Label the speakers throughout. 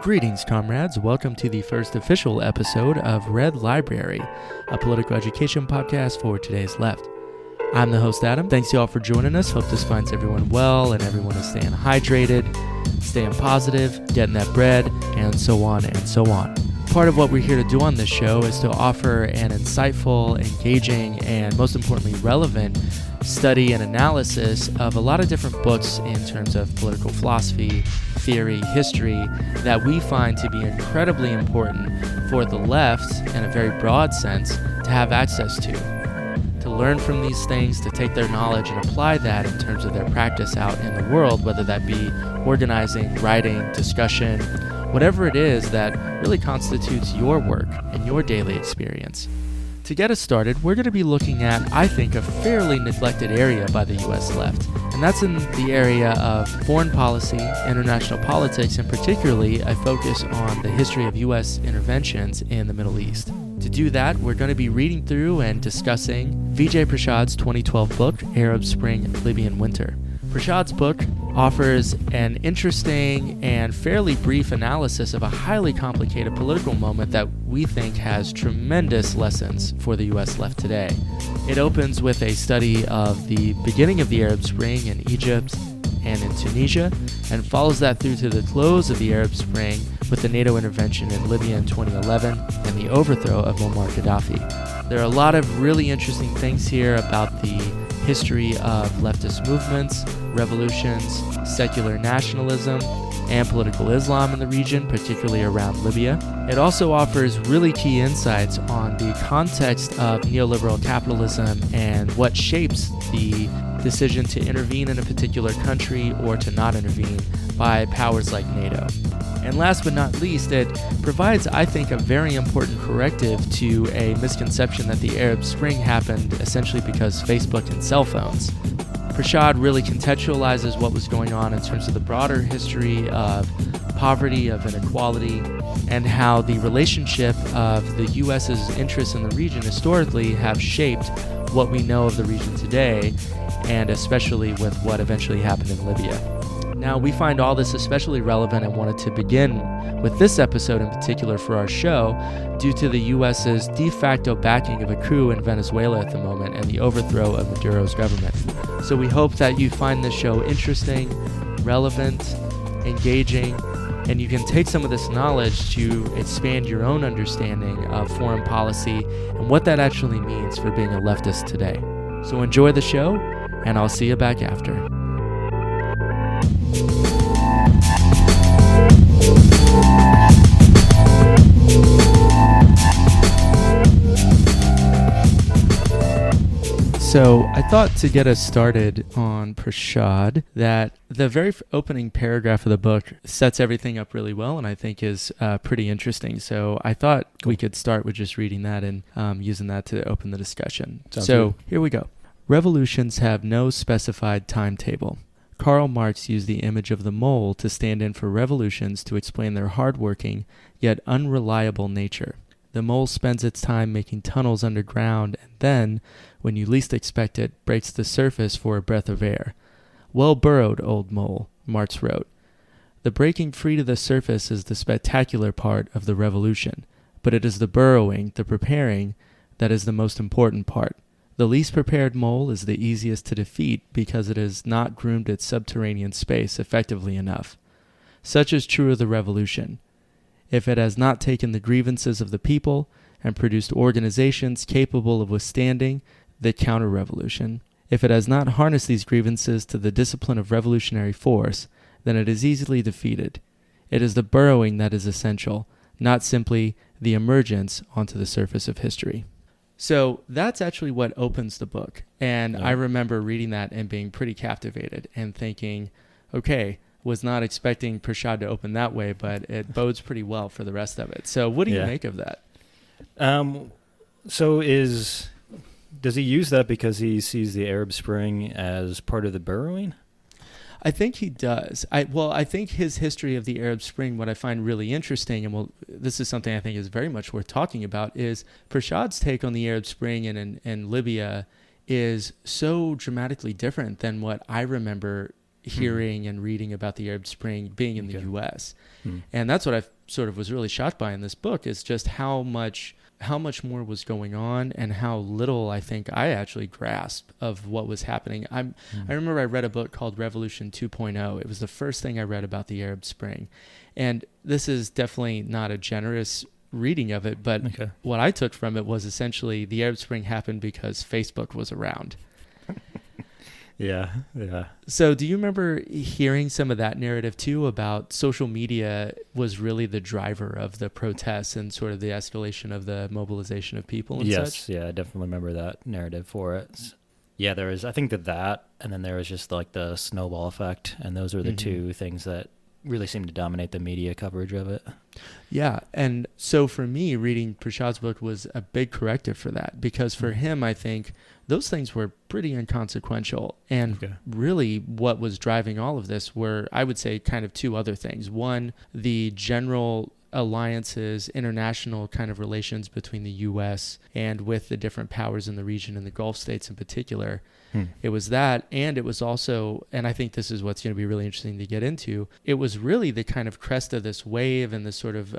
Speaker 1: Greetings, comrades. Welcome to the first official episode of Red Library, a political education podcast for today's left. I'm the host, Adam. Thanks, y'all, for joining us. Hope this finds everyone well and everyone is staying hydrated, staying positive, getting that bread, and so on and so on. Part of what we're here to do on this show is to offer an insightful, engaging, and most importantly, relevant study and analysis of a lot of different books in terms of political philosophy, theory, history, that we find to be incredibly important for the left, in a very broad sense, to have access to learn from these things, to take their knowledge and apply that in terms of their practice out in the world, whether that be organizing, writing, discussion, whatever it is that really constitutes your work and your daily experience. To get us started, we're going to be looking at, I think, a fairly neglected area by the U.S. left, and that's in the area of foreign policy, international politics, and particularly a focus on the history of U.S. interventions in the Middle East. To do that, we're going to be reading through and discussing Vijay Prashad's 2012 book, Arab Spring, Libyan Winter. Prashad's book offers an interesting and fairly brief analysis of a highly complicated political moment that we think has tremendous lessons for the U.S. left today. It opens with a study of the beginning of the Arab Spring in Egypt and in Tunisia, and follows that through to the close of the Arab Spring with the NATO intervention in Libya in 2011 and the overthrow of Muammar Qaddafi. There are a lot of really interesting things here about the history of leftist movements, revolutions, secular nationalism, and political Islam in the region, particularly around Libya. It also offers really key insights on the context of neoliberal capitalism and what shapes the decision to intervene in a particular country or to not intervene by powers like NATO. And last but not least, it provides, I think, a very important corrective to a misconception that the Arab Spring happened essentially because Facebook and cell phones. Prashad really contextualizes what was going on in terms of the broader history of poverty, of inequality, and how the relationship of the U.S.'s interests in the region historically have shaped what we know of the region today, and especially with what eventually happened in Libya. Now, we find all this especially relevant and wanted to begin with this episode in particular for our show due to the U.S.'s de facto backing of a coup in Venezuela at the moment and the overthrow of Maduro's government. So we hope that you find this show interesting, relevant, engaging, and you can take some of this knowledge to expand your own understanding of foreign policy and what that actually means for being a leftist today. So enjoy the show, and I'll see you back after. So I thought to get us started on Prashad that the very opening paragraph of the book sets everything up really well and I think is pretty interesting. So I thought we could start with just reading that and using that to open the discussion. Sounds good. Here we go. Revolutions have no specified timetable. Karl Marx used the image of the mole to stand in for revolutions to explain their hardworking yet unreliable nature. The mole spends its time making tunnels underground and then, when you least expect it, breaks the surface for a breath of air. Well burrowed, old mole, Marx wrote. The breaking free to the surface is the spectacular part of the revolution, but it is the burrowing, the preparing, that is the most important part. The least prepared mole is the easiest to defeat because it has not groomed its subterranean space effectively enough. Such is true of the revolution. If it has not taken the grievances of the people and produced organizations capable of withstanding the counter-revolution, if it has not harnessed these grievances to the discipline of revolutionary force, then it is easily defeated. It is the burrowing that is essential, not simply the emergence onto the surface of history. So that's actually what opens the book. And I remember reading that and being pretty captivated and thinking, okay, was not expecting Prashad to open that way, but it bodes pretty well for the rest of it. So what do you make of that?
Speaker 2: Does he use that because he sees the Arab Spring as part of the burrowing?
Speaker 1: I think he does. I think his history of the Arab Spring, what I find really interesting, and this is something I think is very much worth talking about, is Prashad's take on the Arab Spring and Libya is so dramatically different than what I remember hearing and reading about the Arab Spring being in the U.S.
Speaker 2: Hmm.
Speaker 1: And that's what I sort of was really shocked by in this book, is just how much more was going on and how little I think I actually grasped of what was happening. I remember I read a book called Revolution 2.0. It was the first thing I read about the Arab Spring. And this is definitely not a generous reading of it, but what I took from it was essentially the Arab Spring happened because Facebook was around.
Speaker 2: Yeah.
Speaker 1: So do you remember hearing some of that narrative too, about social media was really the driver of the protests and sort of the escalation of the mobilization of people and such?
Speaker 2: Yeah, I definitely remember that narrative for it. Yeah, there was, I think that, and then there was just like the snowball effect, and those are the two things that really seemed to dominate the media coverage of it.
Speaker 1: Yeah, and so for me, reading Prashad's book was a big corrective for that, because for him, I think those things were pretty inconsequential. And really what was driving all of this were, I would say, kind of two other things. One, the general alliances, international kind of relations between the U.S. and with the different powers in the region and the Gulf states in particular. It was that, and it was also, and I think this is what's going to be really interesting to get into, it was really the kind of crest of this wave and this sort of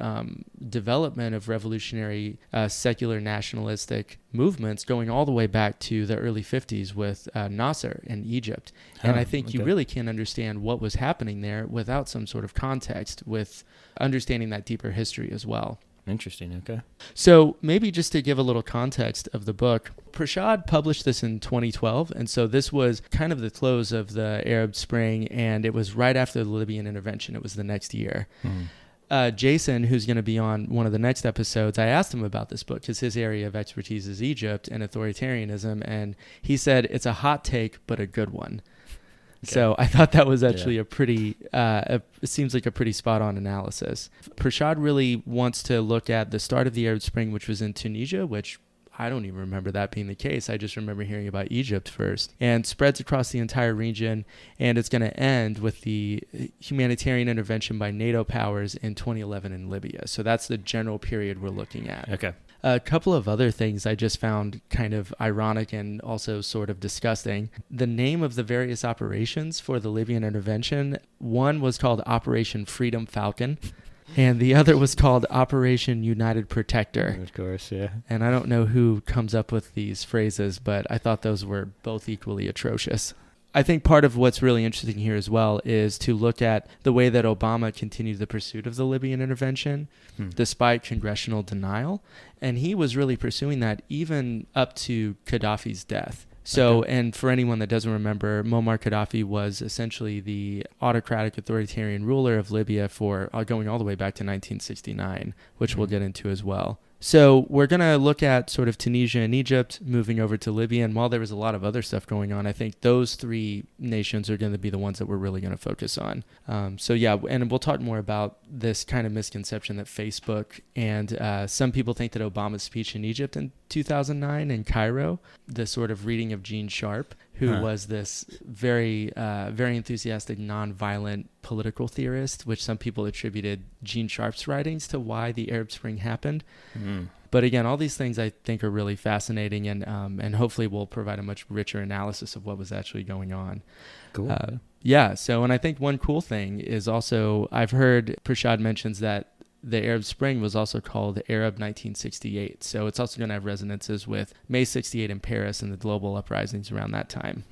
Speaker 1: development of revolutionary secular nationalistic movements going all the way back to the early 50s with Nasser in Egypt. And I think you really can't understand what was happening there without some sort of context, with understanding that deeper history as well.
Speaker 2: Interesting. Okay.
Speaker 1: So maybe just to give a little context of the book, Prashad published this in 2012. And so this was kind of the close of the Arab Spring, and it was right after the Libyan intervention. It was the next year. Jason, who's going to be on one of the next episodes, I asked him about this book because his area of expertise is Egypt and authoritarianism. And he said, it's a hot take, but a good one. So I thought that was actually a pretty, it seems like a pretty spot on analysis. Prashad really wants to look at the start of the Arab Spring, which was in Tunisia, which I don't even remember that being the case. I just remember hearing about Egypt first, and spreads across the entire region. And it's going to end with the humanitarian intervention by NATO powers in 2011 in Libya. So that's the general period we're looking at.
Speaker 2: Okay.
Speaker 1: A couple of other things I just found kind of ironic and also sort of disgusting. The name of the various operations for the Libyan intervention, one was called Operation Freedom Falcon, and the other was called Operation United Protector.
Speaker 2: Of course, yeah.
Speaker 1: And I don't know who comes up with these phrases, but I thought those were both equally atrocious. I think part of what's really interesting here as well is to look at the way that Obama continued the pursuit of the Libyan intervention despite congressional denial. And he was really pursuing that even up to Qaddafi's death. So, and for anyone that doesn't remember, Muammar Qaddafi was essentially the autocratic authoritarian ruler of Libya for going all the way back to 1969, which we'll get into as well. So we're going to look at sort of Tunisia and Egypt, moving over to Libya. And while there was a lot of other stuff going on, I think those three nations are going to be the ones that we're really going to focus on. So yeah, and we'll talk more about this kind of misconception that Facebook and some people think that Obama's speech in Egypt in 2009 in Cairo, the sort of reading of Gene Sharp, who was this very, very enthusiastic, nonviolent political theorist, which some people attributed Gene Sharp's writings to why the Arab Spring happened. But again, all these things I think are really fascinating, and hopefully will provide a much richer analysis of what was actually going on.
Speaker 2: Cool.
Speaker 1: Yeah. So, and I think one cool thing is also, I've heard Prashad mentions that the Arab Spring was also called Arab 1968. So it's also going to have resonances with May 68 in Paris and the global uprisings around that time.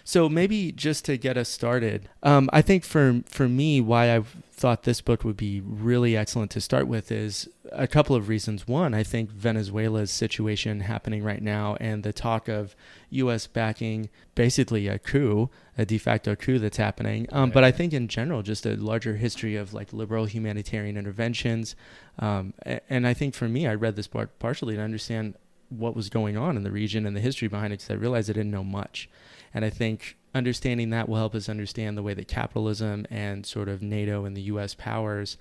Speaker 1: So maybe just to get us started, I think for me, why I thought this book would be really excellent to start with is a couple of reasons. One, I think Venezuela's situation happening right now and the talk of U.S. backing basically a coup, a de facto coup that's happening. But I think in general, just a larger history of like liberal humanitarian interventions. And I think for me, I read this book partially to understand what was going on in the region and the history behind it, because I realized I didn't know much. And I think understanding that will help us understand the way that capitalism and sort of NATO and the U.S. powers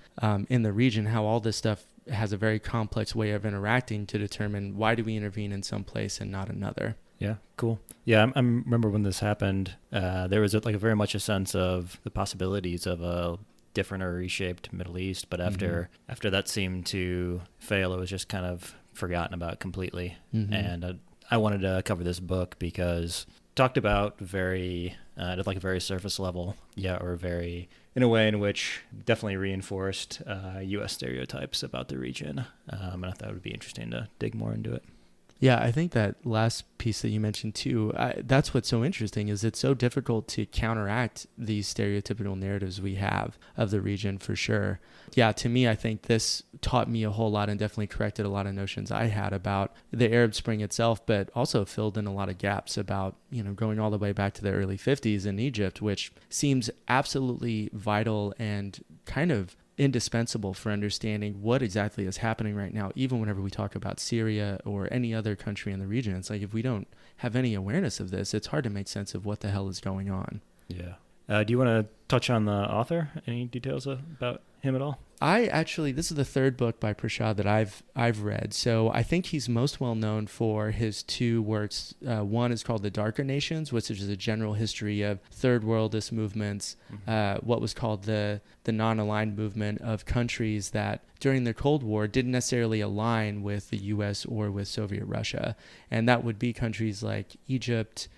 Speaker 1: in the region, how all this stuff has a very complex way of interacting to determine why do we intervene in some place and not another.
Speaker 2: Yeah, cool. Yeah, I remember when this happened, there was like a very much a sense of the possibilities of a different or reshaped Middle East. But after that seemed to fail, it was just kind of forgotten about completely. And I wanted to cover this book because talked about very at like a very surface level, or very in a way in which definitely reinforced U.S. stereotypes about the region, and I thought it would be interesting to dig more into it.
Speaker 1: Yeah, I think that last piece that you mentioned too, that's what's so interesting is it's so difficult to counteract these stereotypical narratives we have of the region for sure. Yeah, to me, I think this taught me a whole lot and definitely corrected a lot of notions I had about the Arab Spring itself, but also filled in a lot of gaps about, going all the way back to the early 50s in Egypt, which seems absolutely vital and kind of indispensable for understanding what exactly is happening right now. Even whenever we talk about Syria or any other country in the region, it's like if we don't have any awareness of this, it's hard to make sense of what the hell is going on.
Speaker 2: Yeah. Do you want to touch on the author? Any details about him at all?
Speaker 1: This is the third book by Prashad that I've read. So I think he's most well known for his two works. One is called The Darker Nations, which is a general history of third worldist movements, what was called the non-aligned movement of countries that during the Cold War didn't necessarily align with the U.S. or with Soviet Russia. And that would be countries like Egypt,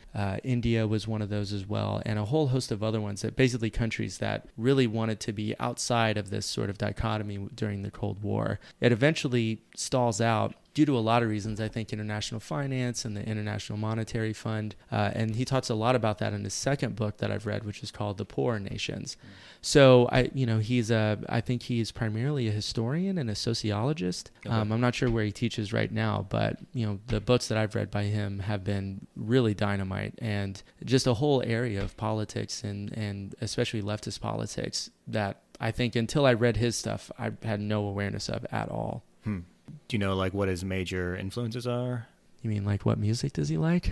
Speaker 1: India was one of those as well, and a whole host of other ones that basically countries that really wanted to be outside of this sort of dichotomy during the Cold War. It eventually stalls out due to a lot of reasons, I think international finance and the International Monetary Fund. And he talks a lot about that in his second book that I've read, which is called The Poorer Nations. So I think he's primarily a historian and a sociologist.
Speaker 2: Okay.
Speaker 1: I'm not sure where he teaches right now, but the books that I've read by him have been really dynamite, and just a whole area of politics and especially leftist politics that I think until I read his stuff, I had no awareness of at all.
Speaker 2: Do you know like what his major influences are?
Speaker 1: You mean like what music does he like?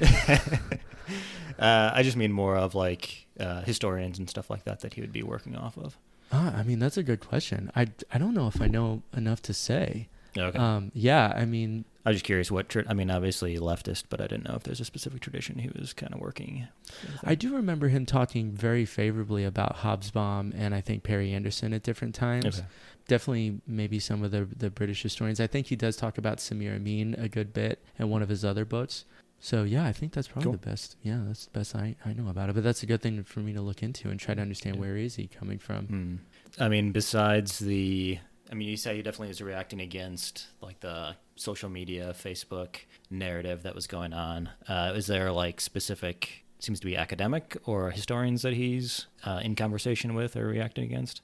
Speaker 2: I just mean more of like historians and stuff like that he would be working off of.
Speaker 1: I mean, that's a good question. I don't know if I know enough to say.
Speaker 2: Okay.
Speaker 1: I
Speaker 2: was just curious obviously leftist, but I didn't know if there's a specific tradition he was kind of working with.
Speaker 1: I do remember him talking very favorably about Hobsbawm and I think Perry Anderson at different times. Okay. Definitely maybe some of the British historians. I think he does talk about Samir Amin a good bit in one of his other books. So yeah, I think that's probably the best. Yeah, that's the best I know about it. But that's a good thing for me to look into and try to understand where is he coming from.
Speaker 2: I mean, besides you say he definitely was reacting against like the social media, Facebook narrative that was going on. Is there like specific, seems to be academic or historians that he's in conversation with or reacting against?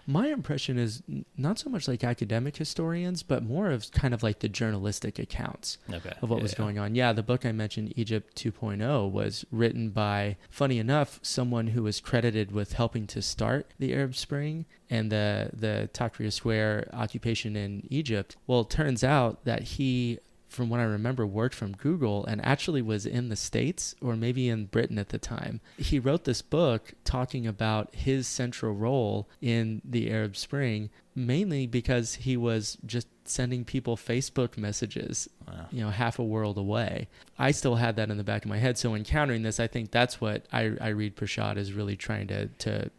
Speaker 1: My impression is not so much like academic historians, but more of kind of like the journalistic accounts of what was going on. Yeah, the book I mentioned, Egypt 2.0, was written by, funny enough, someone who was credited with helping to start the Arab Spring and the Tahrir Square occupation in Egypt. Well, it turns out that he, from what I remember, worked from Google and actually was in the States or maybe in Britain at the time. He wrote this book talking about his central role in the Arab Spring, mainly because he was just sending people Facebook messages, half a world away. I still had that in the back of my head. So encountering this, I think that's what I read Prashad is really trying to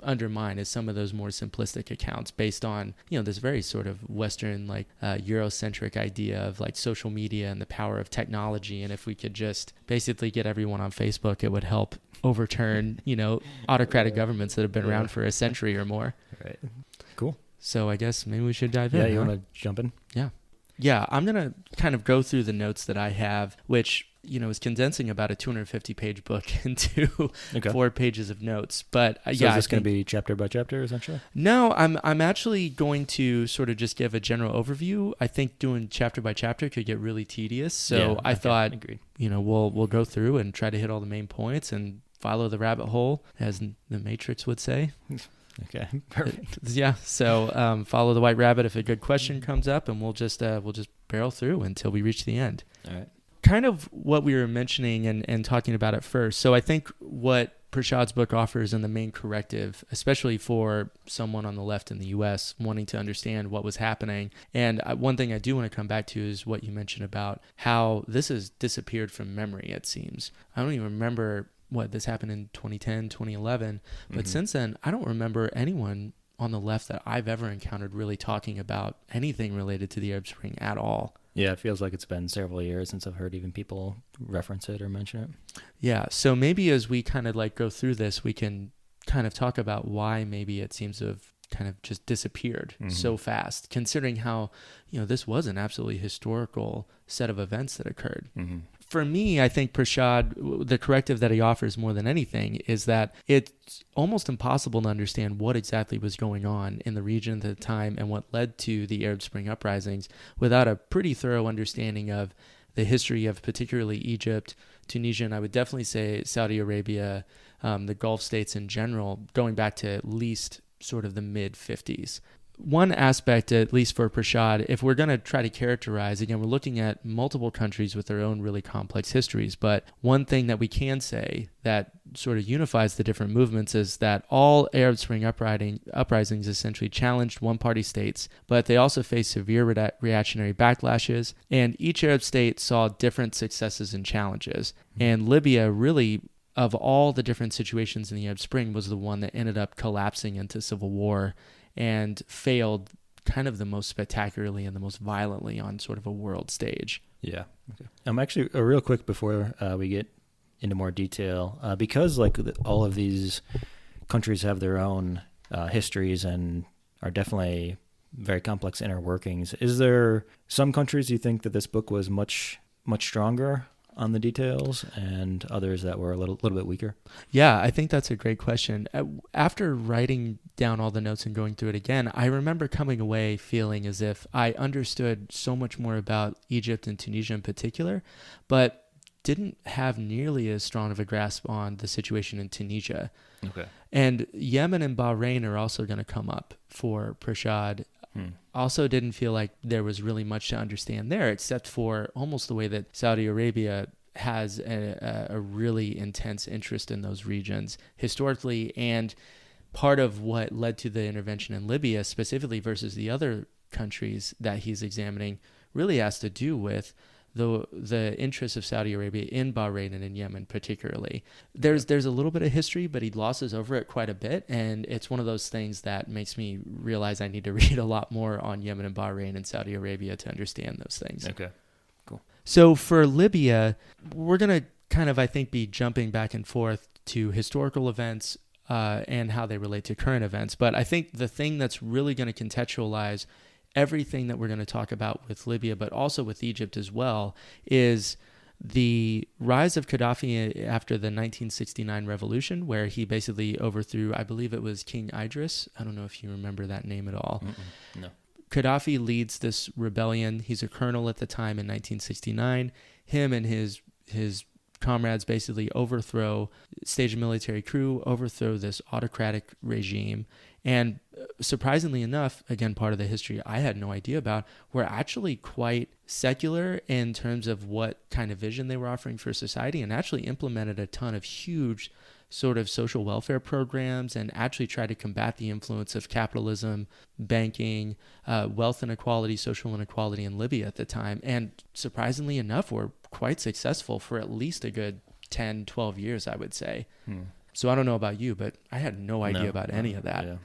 Speaker 1: undermine, is some of those more simplistic accounts based on this very sort of Western Eurocentric idea of like social media and the power of technology, and if we could just basically get everyone on Facebook, it would help overturn autocratic governments that have been around for a century or more.
Speaker 2: Right. Cool.
Speaker 1: So I guess maybe we should dive in.
Speaker 2: Yeah, you want to jump in?
Speaker 1: Yeah, I'm gonna kind of go through the notes that I have, which is condensing about a 250-page book into 4 pages of notes. But
Speaker 2: so is this going to be chapter by chapter, essentially?
Speaker 1: No, I'm actually going to sort of just give a general overview. I think doing chapter by chapter could get really tedious, so I thought,
Speaker 2: agreed.
Speaker 1: We'll go through and try to hit all the main points and follow the rabbit hole, as the Matrix would say.
Speaker 2: Okay, perfect.
Speaker 1: So follow the white rabbit if a good question comes up, and we'll just barrel through until we reach the end.
Speaker 2: All right.
Speaker 1: Kind of what we were mentioning and talking about at first. So I think what Prashad's book offers in the main corrective, especially for someone on the left in the U.S. wanting to understand what was happening. And one thing I do want to come back to is what you mentioned about how this has disappeared from memory, it seems. I don't even remember this happened in 2010, 2011. But since then, I don't remember anyone on the left that I've ever encountered really talking about anything related to the Arab Spring at all.
Speaker 2: Yeah, it feels like it's been several years since I've heard even people reference it or mention it.
Speaker 1: Yeah, so maybe as we kind of like go through this, we can kind of talk about why maybe it seems to have kind of just disappeared so fast, considering how, this was an absolutely historical set of events that occurred. For me, I think Prashad, the corrective that he offers more than anything is that it's almost impossible to understand what exactly was going on in the region at the time and what led to the Arab Spring uprisings without a pretty thorough understanding of the history of particularly Egypt, Tunisia, and I would definitely say Saudi Arabia, the Gulf states in general, going back to at least sort of the mid-50s. One aspect, at least for Prashad, if we're going to try to characterize, again, we're looking at multiple countries with their own really complex histories, but one thing that we can say that sort of unifies the different movements is that all Arab Spring uprisings essentially challenged one-party states, but they also faced severe reactionary backlashes, and each Arab state saw different successes and challenges. And Libya really, of all the different situations in the Arab Spring, was the one that ended up collapsing into civil war and failed kind of the most spectacularly and the most violently on sort of a world stage.
Speaker 2: Yeah. Okay. Actually, real quick before we get into more detail, because like all of these countries have their own histories and are definitely very complex inner workings, is there some countries you think that this book was much stronger on the details and others that were a little bit weaker?
Speaker 1: Yeah, I think that's a great question. After writing down all the notes and going through it again, I remember coming away feeling as if I understood so much more about Egypt and Tunisia in particular, but didn't have nearly as strong of a grasp on the situation in Tunisia.
Speaker 2: Okay.
Speaker 1: And Yemen and Bahrain are also going to come up for Prashad. Also didn't feel like there was really much to understand there, except for almost the way that Saudi Arabia has a really intense interest in those regions historically, and part of what led to the intervention in Libya specifically versus the other countries that he's examining really has to do with the interests of Saudi Arabia in Bahrain and in Yemen particularly. There's a little bit of history, but he glosses over it quite a bit, and it's one of those things that makes me realize I need to read a lot more on Yemen and Bahrain and Saudi Arabia to understand those things.
Speaker 2: Okay, cool.
Speaker 1: So for Libya, we're going to kind of, I think, be jumping back and forth to historical events and how they relate to current events. But I think the thing that's really going to contextualize everything that we're going to talk about with Libya, but also with Egypt as well, is the rise of Qaddafi after the 1969 revolution, where he basically overthrew, I believe it was King Idris. I don't know if you remember that name at all.
Speaker 2: No.
Speaker 1: Qaddafi leads this rebellion. He's a colonel at the time in 1969. Him and his comrades basically stage a military coup, overthrow this autocratic regime. And surprisingly enough, again, part of the history I had no idea about, were actually quite secular in terms of what kind of vision they were offering for society, and actually implemented a ton of huge sort of social welfare programs and actually tried to combat the influence of capitalism, banking, wealth inequality, social inequality in Libya at the time. And surprisingly enough, were quite successful for at least a good 10, 12 years, I would say. So I don't know about you, but I had no idea about any of that. Yeah.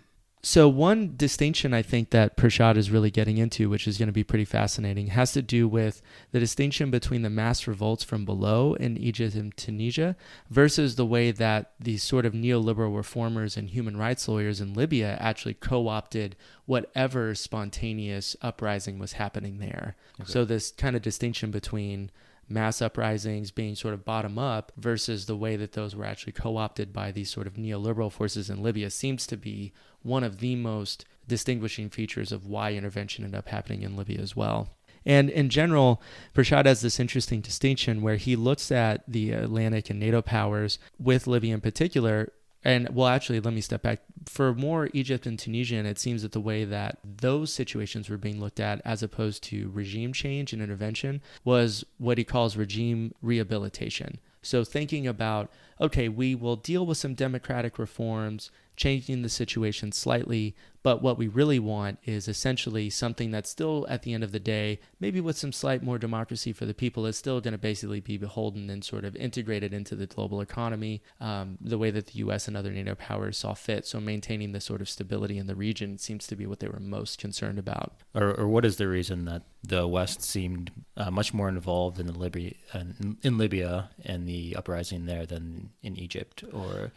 Speaker 1: So one distinction I think that Prashad is really getting into, which is going to be pretty fascinating, has to do with the distinction between the mass revolts from below in Egypt and Tunisia versus the way that these sort of neoliberal reformers and human rights lawyers in Libya actually co-opted whatever spontaneous uprising was happening there. Okay. So this kind of distinction between mass uprisings being sort of bottom up versus the way that those were actually co-opted by these sort of neoliberal forces in Libya seems to be one of the most distinguishing features of why intervention ended up happening in Libya as well. And in general, Prashad has this interesting distinction where he looks at the Atlantic and NATO powers with Libya in particular. And well, actually, let me step back. For more Egypt and Tunisian, it seems that the way that those situations were being looked at as opposed to regime change and intervention was what he calls regime rehabilitation. So thinking about, okay, we will deal with some democratic reforms, changing the situation slightly. But what we really want is essentially something that's still, at the end of the day, maybe with some slight more democracy for the people, is still going to basically be beholden and sort of integrated into the global economy, the way that the U.S. and other NATO powers saw fit. So maintaining the sort of stability in the region seems to be what they were most concerned about.
Speaker 2: Or what is the reason that the West seemed much more involved in Libya and the uprising there than in Egypt? Or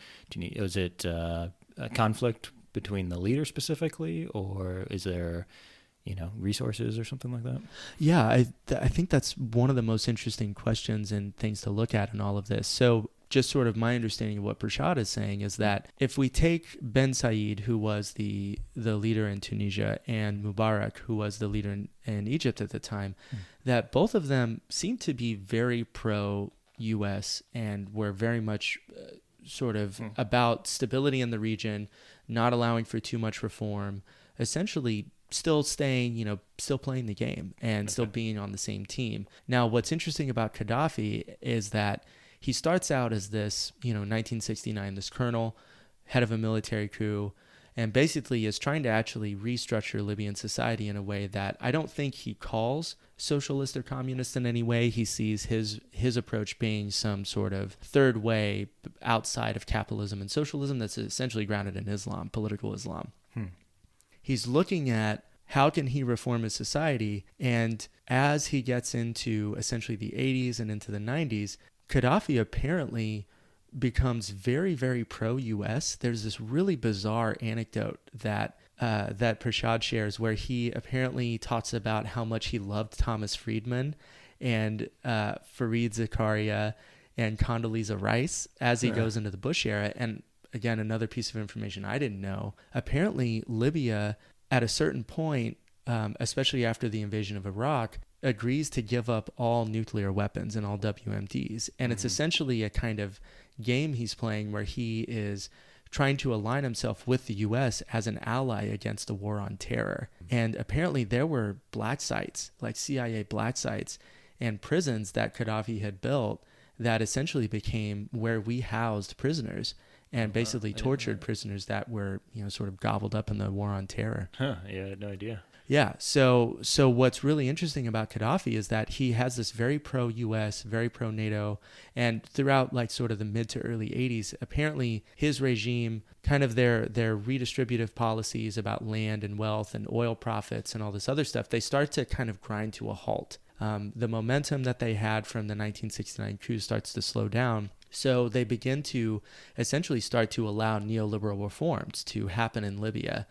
Speaker 2: was it a conflict between the leaders specifically, or is there, resources or something like that?
Speaker 1: Yeah, I think that's one of the most interesting questions and things to look at in all of this. So just sort of my understanding of what Prashad is saying is that if we take Ben Said, who was the leader in Tunisia, and Mubarak, who was the leader in Egypt at the time, that both of them seemed to be very pro-U.S. and were very much about stability in the region, not allowing for too much reform, essentially still staying, still playing the game and still being on the same team. Now, what's interesting about Qaddafi is that he starts out as this, 1969, this colonel, head of a military coup, and basically is trying to actually restructure Libyan society in a way that I don't think he calls socialist or communist in any way. He sees his approach being some sort of third way outside of capitalism and socialism that's essentially grounded in Islam, political Islam. He's looking at how can he reform his society, and as he gets into essentially the 80s and into the 90s, Qaddafi apparently becomes very, very pro-U.S. There's this really bizarre anecdote that Prashad shares where he apparently talks about how much he loved Thomas Friedman and Fareed Zakaria and Condoleezza Rice as he goes into the Bush era. And again, another piece of information I didn't know. Apparently, Libya, at a certain point, especially after the invasion of Iraq, agrees to give up all nuclear weapons and all WMDs. And it's essentially a kind of game he's playing where he is trying to align himself with the U.S. as an ally against a war on terror. And apparently there were black sites, like CIA black sites and prisons that Qaddafi had built that essentially became where we housed prisoners and basically tortured prisoners that were, sort of gobbled up in the war on terror.
Speaker 2: Yeah, I had no idea.
Speaker 1: Yeah. So what's really interesting about Qaddafi is that he has this very pro-U.S., very pro-NATO, and throughout like sort of the mid to early 80s, apparently his regime, kind of their redistributive policies about land and wealth and oil profits and all this other stuff, they start to kind of grind to a halt. The momentum that they had from the 1969 coup starts to slow down. So they begin to essentially start to allow neoliberal reforms to happen in Libya.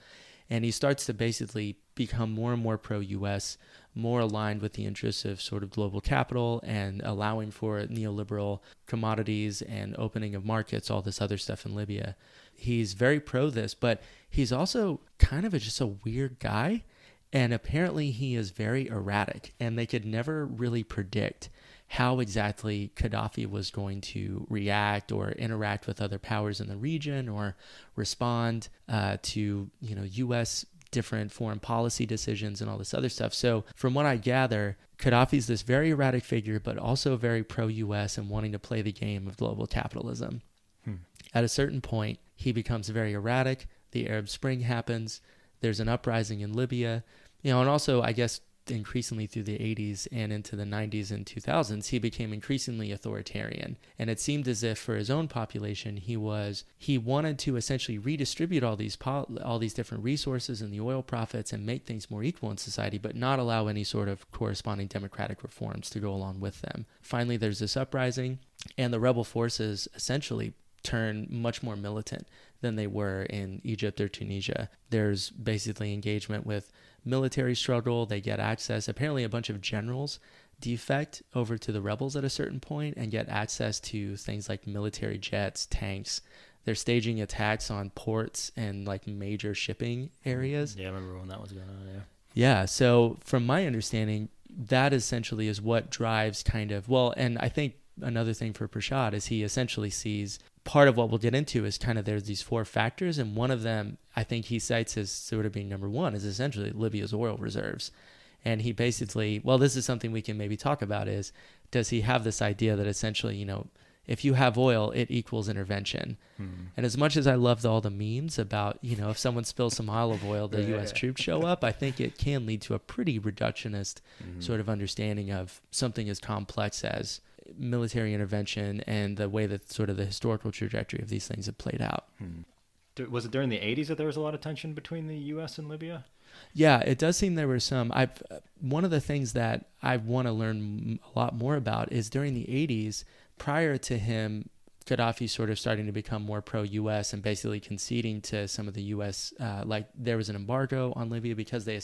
Speaker 1: And he starts to basically become more and more pro-U.S., more aligned with the interests of sort of global capital and allowing for neoliberal commodities and opening of markets, all this other stuff in Libya. He's very pro this, but he's also kind of just a weird guy. And apparently he is very erratic, and they could never really predict how exactly Qaddafi was going to react or interact with other powers in the region or respond to, U.S. different foreign policy decisions and all this other stuff. So from what I gather, Qaddafi's this very erratic figure, but also very pro-U.S. and wanting to play the game of global capitalism. At a certain point, he becomes very erratic. The Arab Spring happens. There's an uprising in Libya, and also, I guess, increasingly through the 80s and into the 90s and 2000s, he became increasingly authoritarian. And it seemed as if for his own population, he wanted to essentially redistribute all these different resources and the oil profits and make things more equal in society, but not allow any sort of corresponding democratic reforms to go along with them. Finally, there's this uprising, and the rebel forces essentially turn much more militant than they were in Egypt or Tunisia. There's basically engagement with military struggle. They get access. Apparently a bunch of generals defect over to the rebels at a certain point and get access to things like military jets, tanks. They're staging attacks on ports and like major shipping areas.
Speaker 2: Yeah, I remember when that was going on, yeah.
Speaker 1: Yeah, so from my understanding, that essentially is what drives and I think another thing for Prashad is he essentially sees part of what we'll get into is kind of there's these four factors, and one of them I think he cites as sort of being number one is essentially Libya's oil reserves. And he basically, this is something we can maybe talk about, is does he have this idea that essentially, if you have oil, it equals intervention. And as much as I love all the memes about, if someone spills some olive oil, the U.S. troops show up, I think it can lead to a pretty reductionist sort of understanding of something as complex as military intervention and the way that sort of the historical trajectory of these things have played out.
Speaker 2: Was it during the 80s that there was a lot of tension between the U.S. and Libya?
Speaker 1: Yeah, it does seem there were some. One of the things that I want to learn a lot more about is during the 80s, prior to him, Qaddafi sort of starting to become more pro-U.S. and basically conceding to some of the U.S., like there was an embargo on Libya because there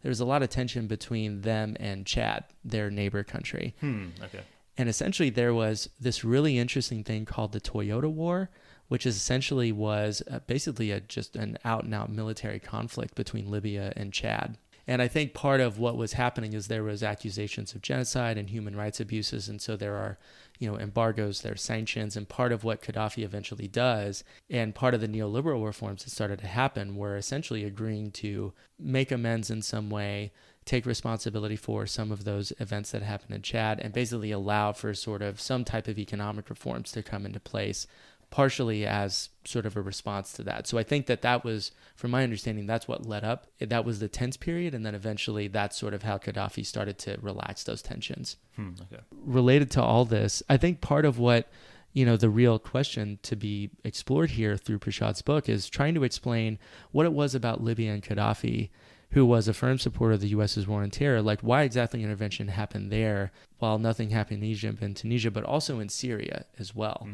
Speaker 1: was a lot of tension between them and Chad, their neighbor country.
Speaker 2: Okay.
Speaker 1: And essentially there was this really interesting thing called the Toyota War, which essentially was basically just an out-and-out military conflict between Libya and Chad. And I think part of what was happening is there was accusations of genocide and human rights abuses, and so there are, embargoes, there are sanctions, and part of what Qaddafi eventually does, and part of the neoliberal reforms that started to happen were essentially agreeing to make amends in some way, take responsibility for some of those events that happened in Chad, and basically allow for sort of some type of economic reforms to come into place, partially as sort of a response to that. So I think that was, from my understanding, that's what led up. That was the tense period, and then eventually that's sort of how Qaddafi started to relax those tensions.
Speaker 2: Okay.
Speaker 1: Related to all this, I think part of what, the real question to be explored here through Prashad's book is trying to explain what it was about Libya and Qaddafi, who was a firm supporter of the U.S.'s war on terror, like why exactly intervention happened there while nothing happened in Egypt and Tunisia, but also in Syria as well.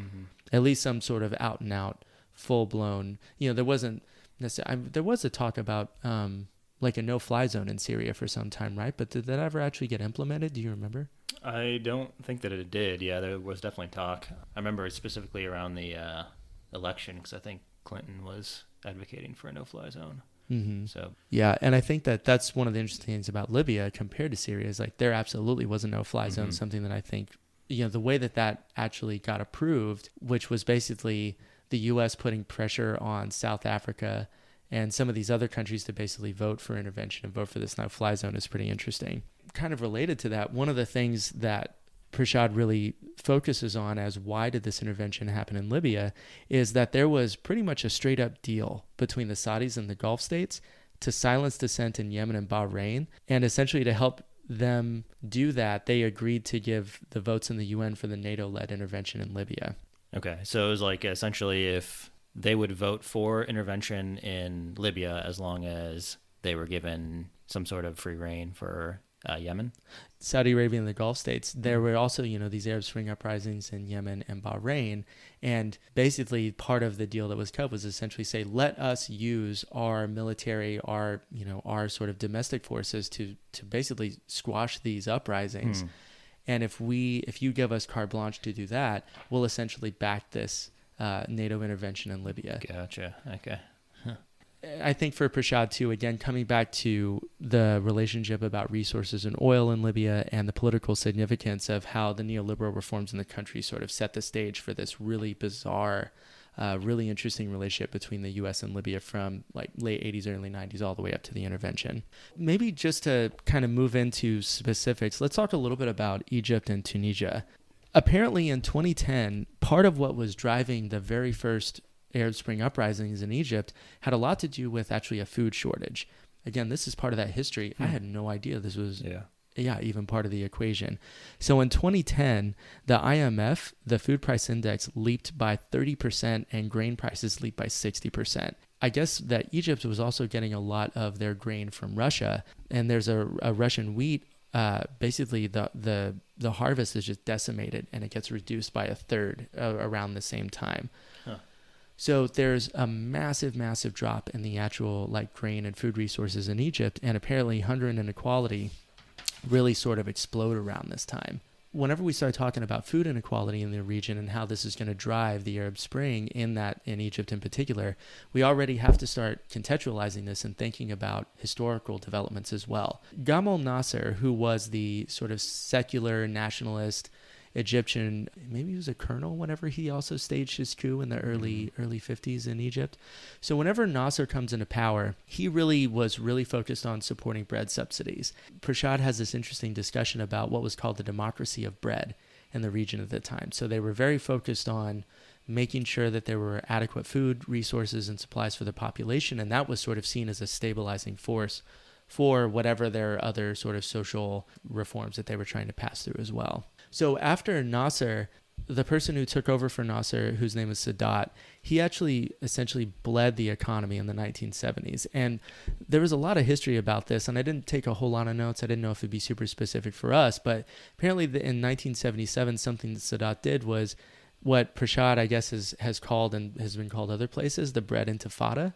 Speaker 1: At least some sort of out-and-out, full-blown, there wasn't necessarily, there was a talk about like a no-fly zone in Syria for some time, right? But did that ever actually get implemented? Do you remember?
Speaker 2: I don't think that it did. Yeah, there was definitely talk. I remember specifically around the election, because I think Clinton was advocating for a no-fly zone. So
Speaker 1: yeah, and I think that's one of the interesting things about Libya compared to Syria is like there absolutely was a no-fly zone, something that I think, the way that actually got approved, which was basically the U.S. putting pressure on South Africa and some of these other countries to basically vote for intervention and vote for this no-fly zone is pretty interesting. Kind of related to that, one of the things that Prashad really focuses on as why did this intervention happen in Libya is that there was pretty much a straight up deal between the Saudis and the Gulf states to silence dissent in Yemen and Bahrain, and essentially to help them do that, they agreed to give the votes in the UN for the NATO-led intervention in Libya.
Speaker 2: Okay, so it was like essentially if they would vote for intervention in Libya as long as they were given some sort of free rein for Yemen?
Speaker 1: Saudi Arabia and the Gulf states, there were also, these Arab Spring uprisings in Yemen and Bahrain. And basically part of the deal that was cut was essentially say, let us use our military, our sort of domestic forces to basically squash these uprisings. And if you give us carte blanche to do that, we'll essentially back this NATO intervention in Libya.
Speaker 2: Gotcha. Okay.
Speaker 1: I think for Prashad too, again, coming back to the relationship about resources and oil in Libya and the political significance of how the neoliberal reforms in the country sort of set the stage for this really bizarre, really interesting relationship between the U.S. and Libya from like late 80s, early 90s, all the way up to the intervention. Maybe just to kind of move into specifics, let's talk a little bit about Egypt and Tunisia. Apparently in 2010, part of what was driving the very first Arab Spring uprisings in Egypt had a lot to do with actually a food shortage. Again, this is part of that history. I had no idea this was even part of the equation. So in 2010, the IMF, the food price index, leaped by 30% and grain prices leaped by 60%. I guess that Egypt was also getting a lot of their grain from Russia, and there's a Russian wheat. Basically, the harvest is just decimated, and it gets reduced by a third around the same time. So there's a massive, massive drop in the actual grain and food resources in Egypt, and apparently hunger and inequality really sort of explode around this time. Whenever we start talking about food inequality in the region and how this is going to drive the Arab Spring in Egypt in particular, we already have to start contextualizing this and thinking about historical developments as well. Gamal Nasser, who was the sort of secular nationalist Egyptian, maybe he was a colonel whenever he also staged his coup in the early 50s in Egypt. So whenever Nasser comes into power, he was really focused on supporting bread subsidies. Prashad has this interesting discussion about what was called the democracy of bread. in the region at the time. So they were very focused on making sure that there were adequate food resources and supplies for the population, and that was sort of seen as a stabilizing force for whatever their other sort of social reforms that they were trying to pass through as well. So after Nasser, the person who took over for Nasser, whose name is Sadat, he actually essentially bled the economy in the 1970s. And there was a lot of history about this, and I didn't take a whole lot of notes. I didn't know if it'd be super specific for us, but apparently in 1977, something that Sadat did was what Prashad, I guess, has called and has been called other places, the bread intifada.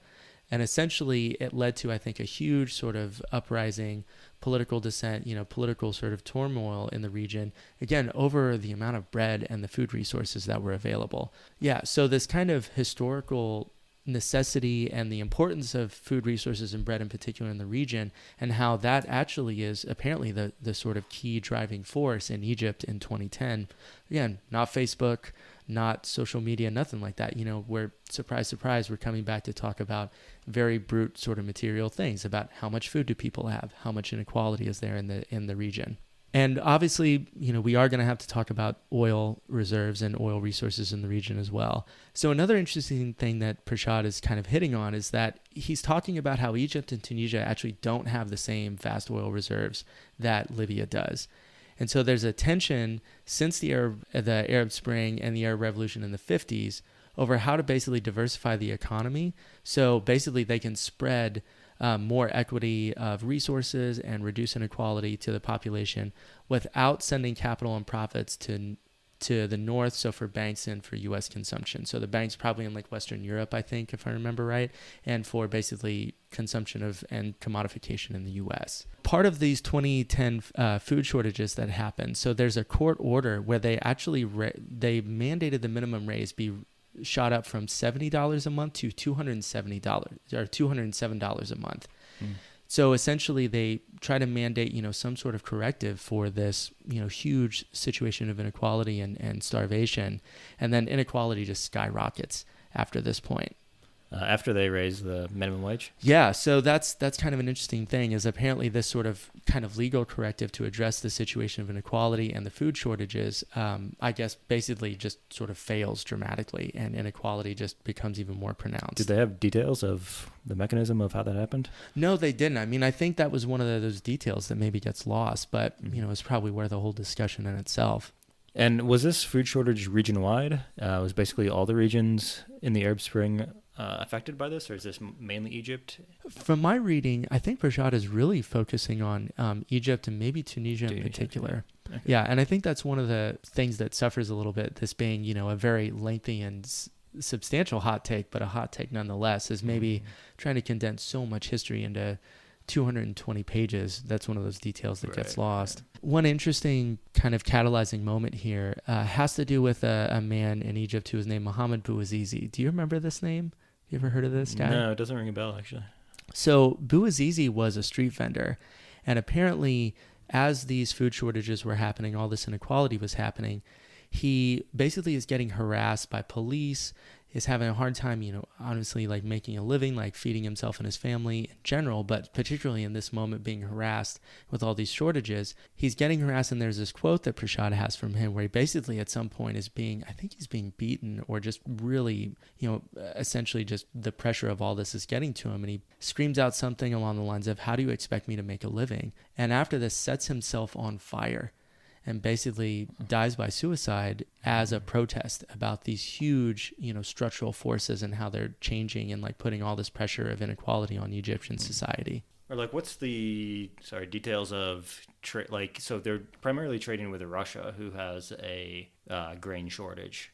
Speaker 1: And essentially it led to, I think, a huge sort of uprising, political dissent, political sort of turmoil in the region, again, over the amount of bread and the food resources that were available. Yeah, so this kind of historical necessity and the importance of food resources and bread in particular in the region, and how that actually is apparently the sort of key driving force in Egypt in 2010. Again, not Facebook, not social media, nothing like that. We're, surprise, surprise, we're coming back to talk about very brute sort of material things about how much food do people have, how much inequality is there in the region. And obviously, we are going to have to talk about oil reserves and oil resources in the region as well. So another interesting thing that Prashad is kind of hitting on is that he's talking about how Egypt and Tunisia actually don't have the same vast oil reserves that Libya does. And so there's a tension since the Arab Spring and the Arab Revolution in the 50s over how to basically diversify the economy. So basically they can spread more equity of resources and reduce inequality to the population without sending capital and profits to the north, so for banks and for U.S. consumption. So the banks probably in like Western Europe, I think, if I remember right, and for basically consumption of and commodification in the U.S. Part of these 2010 food shortages that happened, so there's a court order where they actually they mandated the minimum raise be shot up from $70 a month to $270 or $207 a month. So essentially they try to mandate, some sort of corrective for this, huge situation of inequality and starvation. And then inequality just skyrockets after this point.
Speaker 2: After they raise the minimum wage?
Speaker 1: Yeah, so that's kind of an interesting thing, is apparently this sort of kind of legal corrective to address the situation of inequality and the food shortages, I guess basically just sort of fails dramatically, and inequality just becomes even more pronounced.
Speaker 2: Did they have details of the mechanism of how that happened?
Speaker 1: No, they didn't. I mean, I think that was one of those details that maybe gets lost, but, it's probably worth the whole discussion in itself.
Speaker 2: And was this food shortage region-wide? Was basically all the regions in the Arab Spring affected by this, or is this mainly Egypt?
Speaker 1: From my reading, I think Prashad is really focusing on Egypt and maybe Tunisia in particular. Okay. Yeah, and I think that's one of the things that suffers a little bit, this being, a very lengthy and substantial hot take, but a hot take nonetheless, is maybe trying to condense so much history into 220 pages. That's one of those details that gets lost. One interesting kind of catalyzing moment here has to do with a man in Egypt who was named Mohammed Bouazizi. Do you remember this name? You ever heard of this guy?
Speaker 2: No, it doesn't ring a bell, actually.
Speaker 1: So Bouazizi was a street vendor, and apparently as these food shortages were happening, all this inequality was happening, he basically is getting harassed by police, is having a hard time, honestly, like making a living, like feeding himself and his family in general, but particularly in this moment being harassed with all these shortages. He's getting harassed, and there's this quote that Prashad has from him where he basically at some point is I think he's being beaten, or just really, essentially just the pressure of all this is getting to him, and he screams out something along the lines of, "How do you expect me to make a living?" And after this sets himself on fire and basically dies by suicide as a protest about these huge, structural forces and how they're changing and like putting all this pressure of inequality on Egyptian society.
Speaker 2: Or like, what's the details of so they're primarily trading with Russia, who has a grain shortage.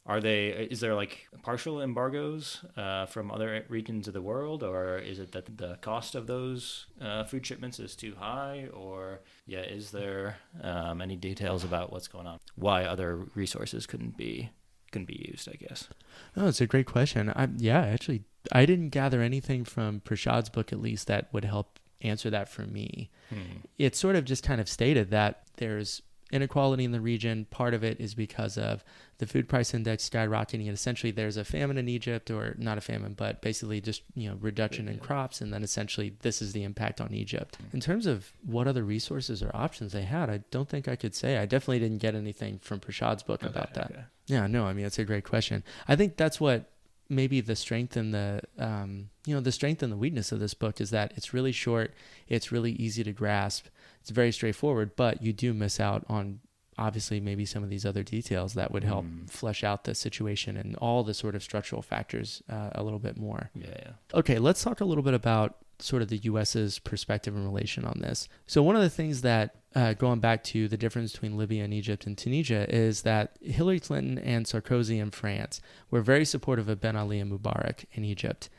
Speaker 2: Is there like partial embargoes from other regions of the world, or is it that the cost of those food shipments is too high, or is there any details about what's going on? Why other resources couldn't be used, I guess.
Speaker 1: Oh, it's a great question. I didn't gather anything from Prashad's book, at least, that would help answer that for me. It's sort of just kind of stated that there's inequality in the region. Part of it is because of the food price index skyrocketing, and essentially there's a famine in Egypt, or not a famine, but basically just, reduction in crops, and then essentially this is the impact on Egypt. In terms of what other resources or options they had, I don't think I could say. I definitely didn't get anything from Prashad's book about that. Okay. Yeah, no, I mean, that's a great question. I think that's what maybe the strength and the strength and the weakness of this book is, that it's really short, it's really easy to grasp, it's very straightforward, but you do miss out on obviously maybe some of these other details that would help flesh out the situation and all the sort of structural factors a little bit more.
Speaker 2: Yeah.
Speaker 1: Okay, let's talk a little bit about sort of the U.S.'s perspective and relation on this. So one of the things that, going back to the difference between Libya and Egypt and Tunisia, is that Hillary Clinton and Sarkozy in France were very supportive of Ben Ali and Mubarak in Egypt.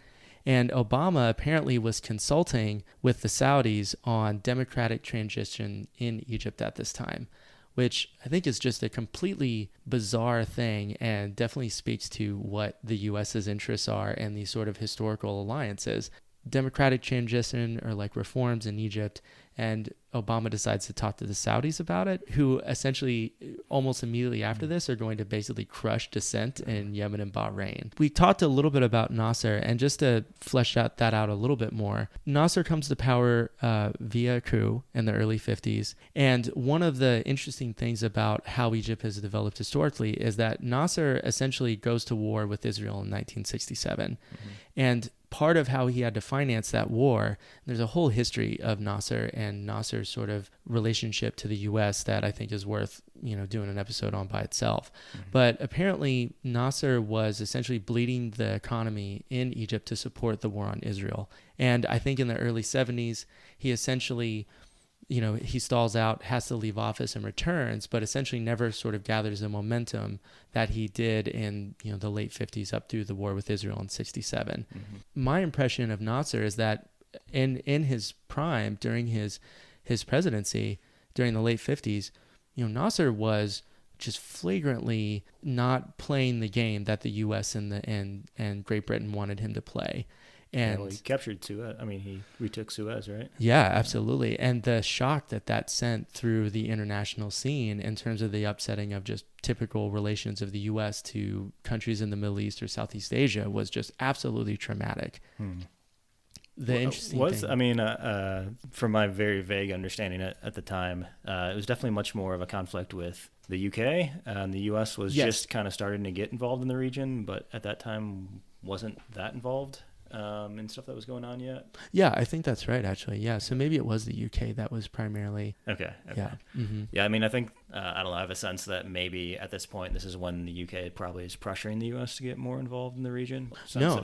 Speaker 1: And Obama apparently was consulting with the Saudis on democratic transition in Egypt at this time, which I think is just a completely bizarre thing and definitely speaks to what the U.S.'s interests are and these sort of historical alliances. Democratic transition, or like reforms in Egypt, and Obama decides to talk to the Saudis about it, who essentially almost immediately after this are going to basically crush dissent in Yemen and Bahrain. We talked a little bit about Nasser, and just to flesh that out a little bit more, Nasser comes to power via coup in the early 50s. And one of the interesting things about how Egypt has developed historically is that Nasser essentially goes to war with Israel in 1967. And part of how he had to finance that war, there's a whole history of Nasser and Nasser's sort of relationship to the U.S. that I think is worth, doing an episode on by itself. But apparently Nasser was essentially bleeding the economy in Egypt to support the war on Israel. And I think in the early 70s, he essentially, he stalls out, has to leave office and returns, but essentially never sort of gathers the momentum that he did in, the late 50s up through the war with Israel in 67. My impression of Nasser is that in his prime, during his presidency, during the late 50s, Nasser was just flagrantly not playing the game that the U.S. and Great Britain wanted him to play. And
Speaker 2: he captured Suez. I mean, he retook Suez, right?
Speaker 1: Yeah, absolutely. And the shock that sent through the international scene in terms of the upsetting of just typical relations of the U.S. to countries in the Middle East or Southeast Asia was just absolutely traumatic. The interesting thing,
Speaker 2: from my very vague understanding at the time, it was definitely much more of a conflict with the UK, and the US was just kind of starting to get involved in the region, but at that time wasn't that involved in stuff that was going on yet.
Speaker 1: Yeah, I think that's right, actually. Yeah, so maybe it was the UK that was primarily.
Speaker 2: Okay.
Speaker 1: Yeah.
Speaker 2: Yeah, I mean, I think, I don't know, I have a sense that maybe at this point, this is when the UK probably is pressuring the US to get more involved in the region.
Speaker 1: No,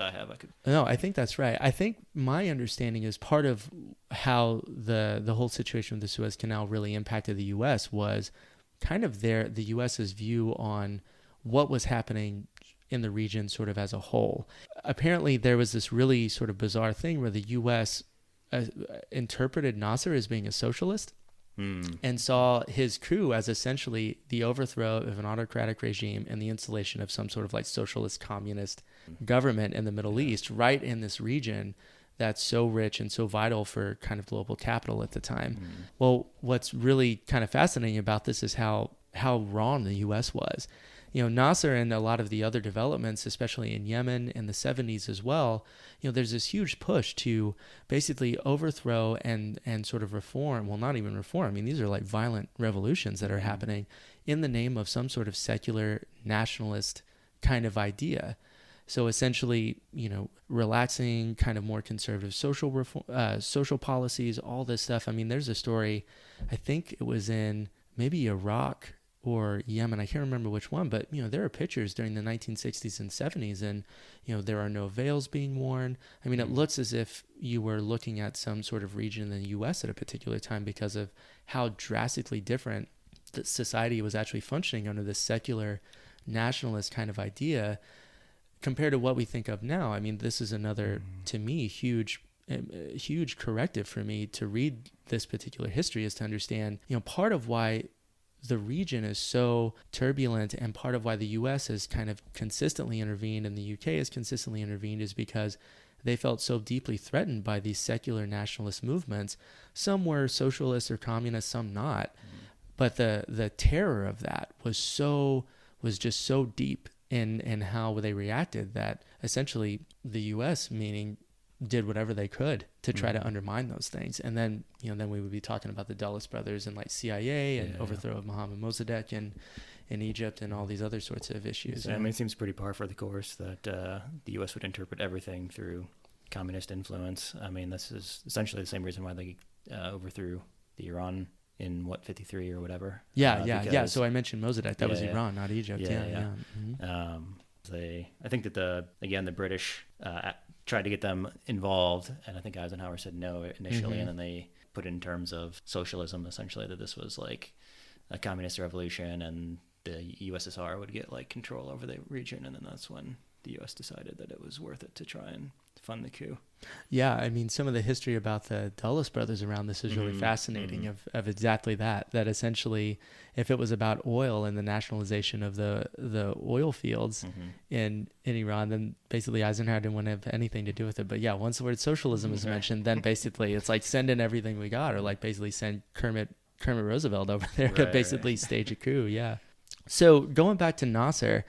Speaker 1: I think that's right. I think my understanding is part of how the whole situation with the Suez Canal really impacted the US was kind of the US's view on what was happening in the region sort of as a whole. Apparently there was this really sort of bizarre thing where the US interpreted Nasser as being a socialist and saw his coup as essentially the overthrow of an autocratic regime and the installation of some sort of like socialist communist government in the Middle East, right in this region that's so rich and so vital for kind of global capital at the time. Well, what's really kind of fascinating about this is how wrong the US was. Nasser and a lot of the other developments, especially in Yemen in the 70s as well, there's this huge push to basically overthrow and sort of reform. Well, not even reform. I mean, these are like violent revolutions that are happening in the name of some sort of secular nationalist kind of idea. So essentially, relaxing kind of more conservative social reform, social policies, all this stuff. I mean, there's a story, I think it was in maybe Iraq or Yemen, I can't remember which one, but there are pictures during the 1960s and 70s, and there are no veils being worn. I mean, it looks as if you were looking at some sort of region in the U.S. at a particular time because of how drastically different the society was actually functioning under this secular nationalist kind of idea compared to what we think of now. I mean, this is another, to me, huge corrective for me to read this particular history, is to understand, part of why the region is so turbulent and part of why the U.S. has kind of consistently intervened and the U.K. has consistently intervened is because they felt so deeply threatened by these secular nationalist movements. Some were socialists or communists, some not. But the terror of that was just so deep in how they reacted that essentially the U.S. meaning did whatever they could to try to undermine those things. And then, then we would be talking about the Dulles brothers and like CIA and overthrow of Mohammed Mossadegh in Egypt and all these other sorts of issues.
Speaker 2: I mean, it seems pretty par for the course that the U.S. would interpret everything through communist influence. I mean, this is essentially the same reason why they overthrew the Iran in 53 or whatever.
Speaker 1: Yeah. So I mentioned Mossadegh. That was Iran, not Egypt. Yeah.
Speaker 2: Mm-hmm. I think that the British tried to get them involved, and I think Eisenhower said no initially, and then they put in terms of socialism, essentially, that this was like a communist revolution, and the USSR would get like control over the region, and then that's when the U.S. decided that it was worth it to try and fund the coup.
Speaker 1: Yeah, I mean, some of the history about the Dulles brothers around this is really fascinating of exactly that essentially if it was about oil and the nationalization of the oil fields in Iran, then basically Eisenhower didn't want to have anything to do with it. But yeah, once the word socialism is mentioned, then basically it's like send in everything we got, or like basically send Kermit Roosevelt over there to basically stage a coup. Yeah. So going back to Nasser,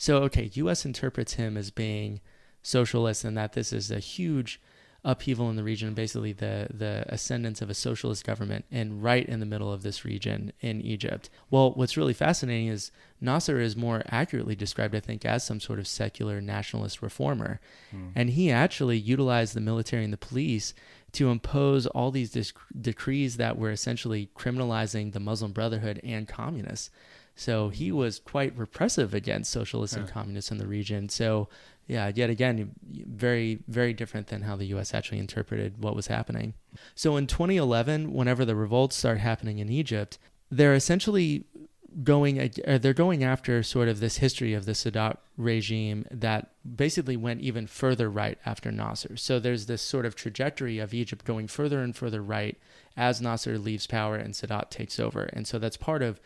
Speaker 1: U.S. interprets him as being socialist, and that this is a huge upheaval in the region, basically the ascendance of a socialist government, and right in the middle of this region in Egypt. Well, what's really fascinating is Nasser is more accurately described, I think, as some sort of secular nationalist reformer. And he actually utilized the military and the police to impose all these decrees that were essentially criminalizing the Muslim Brotherhood and communists. So he was quite repressive against socialists and communists in the region. So yeah, yet again, very, very different than how the U.S. actually interpreted what was happening. So in 2011, whenever the revolts start happening in Egypt, they're essentially going after sort of this history of the Sadat regime that basically went even further right after Nasser. So there's this sort of trajectory of Egypt going further and further right as Nasser leaves power and Sadat takes over. And so that's part of,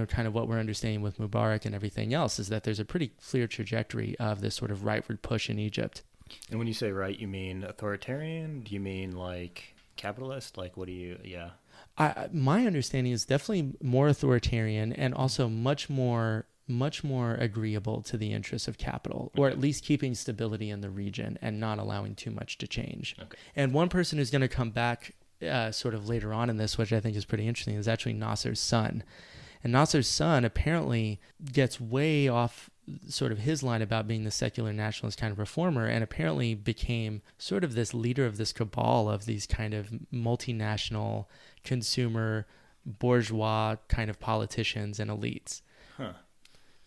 Speaker 1: kind of what we're understanding with Mubarak and everything else, is that there's a pretty clear trajectory of this sort of rightward push in Egypt.
Speaker 2: And when you say right, you mean authoritarian? Do you mean like capitalist? Like what do you,
Speaker 1: my understanding is definitely more authoritarian and also much more agreeable to the interests of capital, or at least keeping stability in the region and not allowing too much to change. Okay. And one person who's going to come back sort of later on in this, which I think is pretty interesting, is actually Nasser's son. And Nasser's son apparently gets way off sort of his line about being the secular nationalist kind of reformer, and apparently became sort of this leader of this cabal of these kind of multinational consumer bourgeois kind of politicians and elites.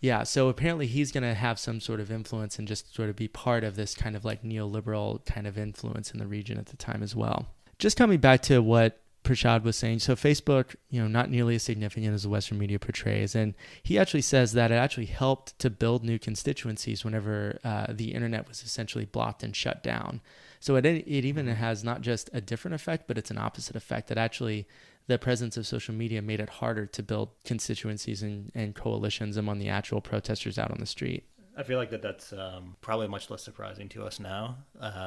Speaker 1: Yeah, so apparently he's going to have some sort of influence and just sort of be part of this kind of like neoliberal kind of influence in the region at the time as well. Just coming back to what Prashad was saying, so Facebook, not nearly as significant as the Western media portrays, and he actually says that it actually helped to build new constituencies whenever the internet was essentially blocked and shut down. So it even has not just a different effect, but it's an opposite effect, that actually the presence of social media made it harder to build constituencies and coalitions among the actual protesters out on the street.
Speaker 2: I feel like that's probably much less surprising to us now,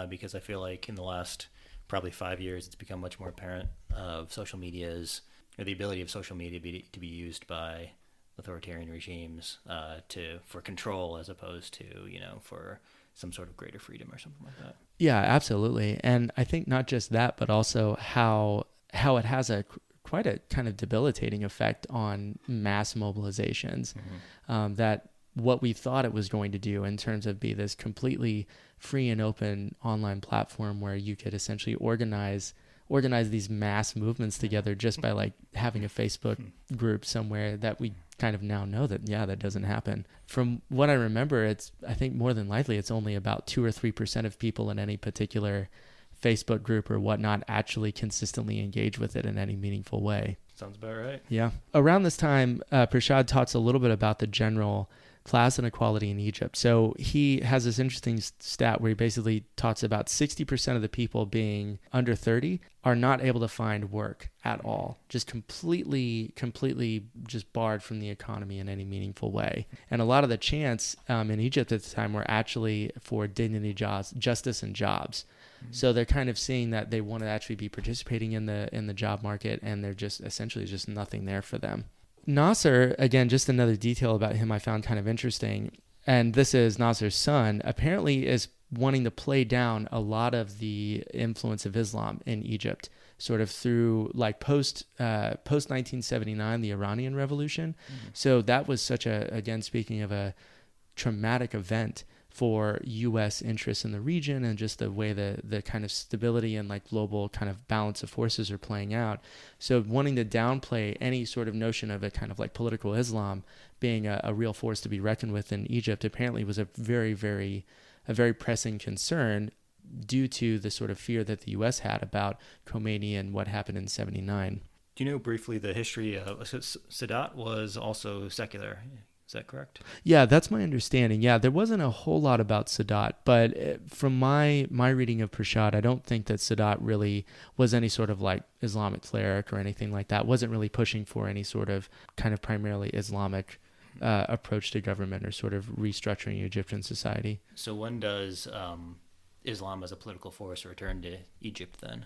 Speaker 2: because I feel like in the last probably 5 years, it's become much more apparent of the ability of social media to be used by authoritarian regimes for control, as opposed to, for some sort of greater freedom or something like that.
Speaker 1: Yeah, absolutely. And I think not just that, but also how it has quite a kind of debilitating effect on mass mobilizations, that what we thought it was going to do in terms of be this completely free and open online platform where you could essentially organize these mass movements together just by like having a Facebook group somewhere, that we kind of now know that doesn't happen. From what I remember, I think more than likely it's only about 2 or 3% of people in any particular Facebook group or whatnot actually consistently engage with it in any meaningful way.
Speaker 2: Sounds about right.
Speaker 1: Yeah. Around this time, Prashad talks a little bit about the general class inequality in Egypt. So he has this interesting stat where he basically talks about 60% of the people being under 30 are not able to find work at all, just completely just barred from the economy in any meaningful way. And a lot of the chants in Egypt at the time were actually for dignity, justice, and jobs. So they're kind of seeing that they want to actually be participating in the job market, and they're just essentially just nothing there for them. Nasser, again, just another detail about him I found kind of interesting, and this is Nasser's son, apparently is wanting to play down a lot of the influence of Islam in Egypt, sort of through like post 1979, the Iranian Revolution. Mm-hmm. So that was such again, speaking of a traumatic event for U.S. interests in the region and just the way the kind of stability and like global kind of balance of forces are playing out. So wanting to downplay any sort of notion of a kind of like political Islam being a real force to be reckoned with in Egypt apparently was a very pressing concern due to the sort of fear that the U.S. had about Khomeini and what happened in 79.
Speaker 2: Do you know briefly the history of Sadat was also secular? Is that correct?
Speaker 1: Yeah, that's my understanding. Yeah, there wasn't a whole lot about Sadat, but from my reading of Prashad, I don't think that Sadat really was any sort of like Islamic cleric or anything like that. Wasn't really pushing for any sort of kind of primarily Islamic approach to government or sort of restructuring Egyptian society.
Speaker 2: So when does Islam as a political force return to Egypt then?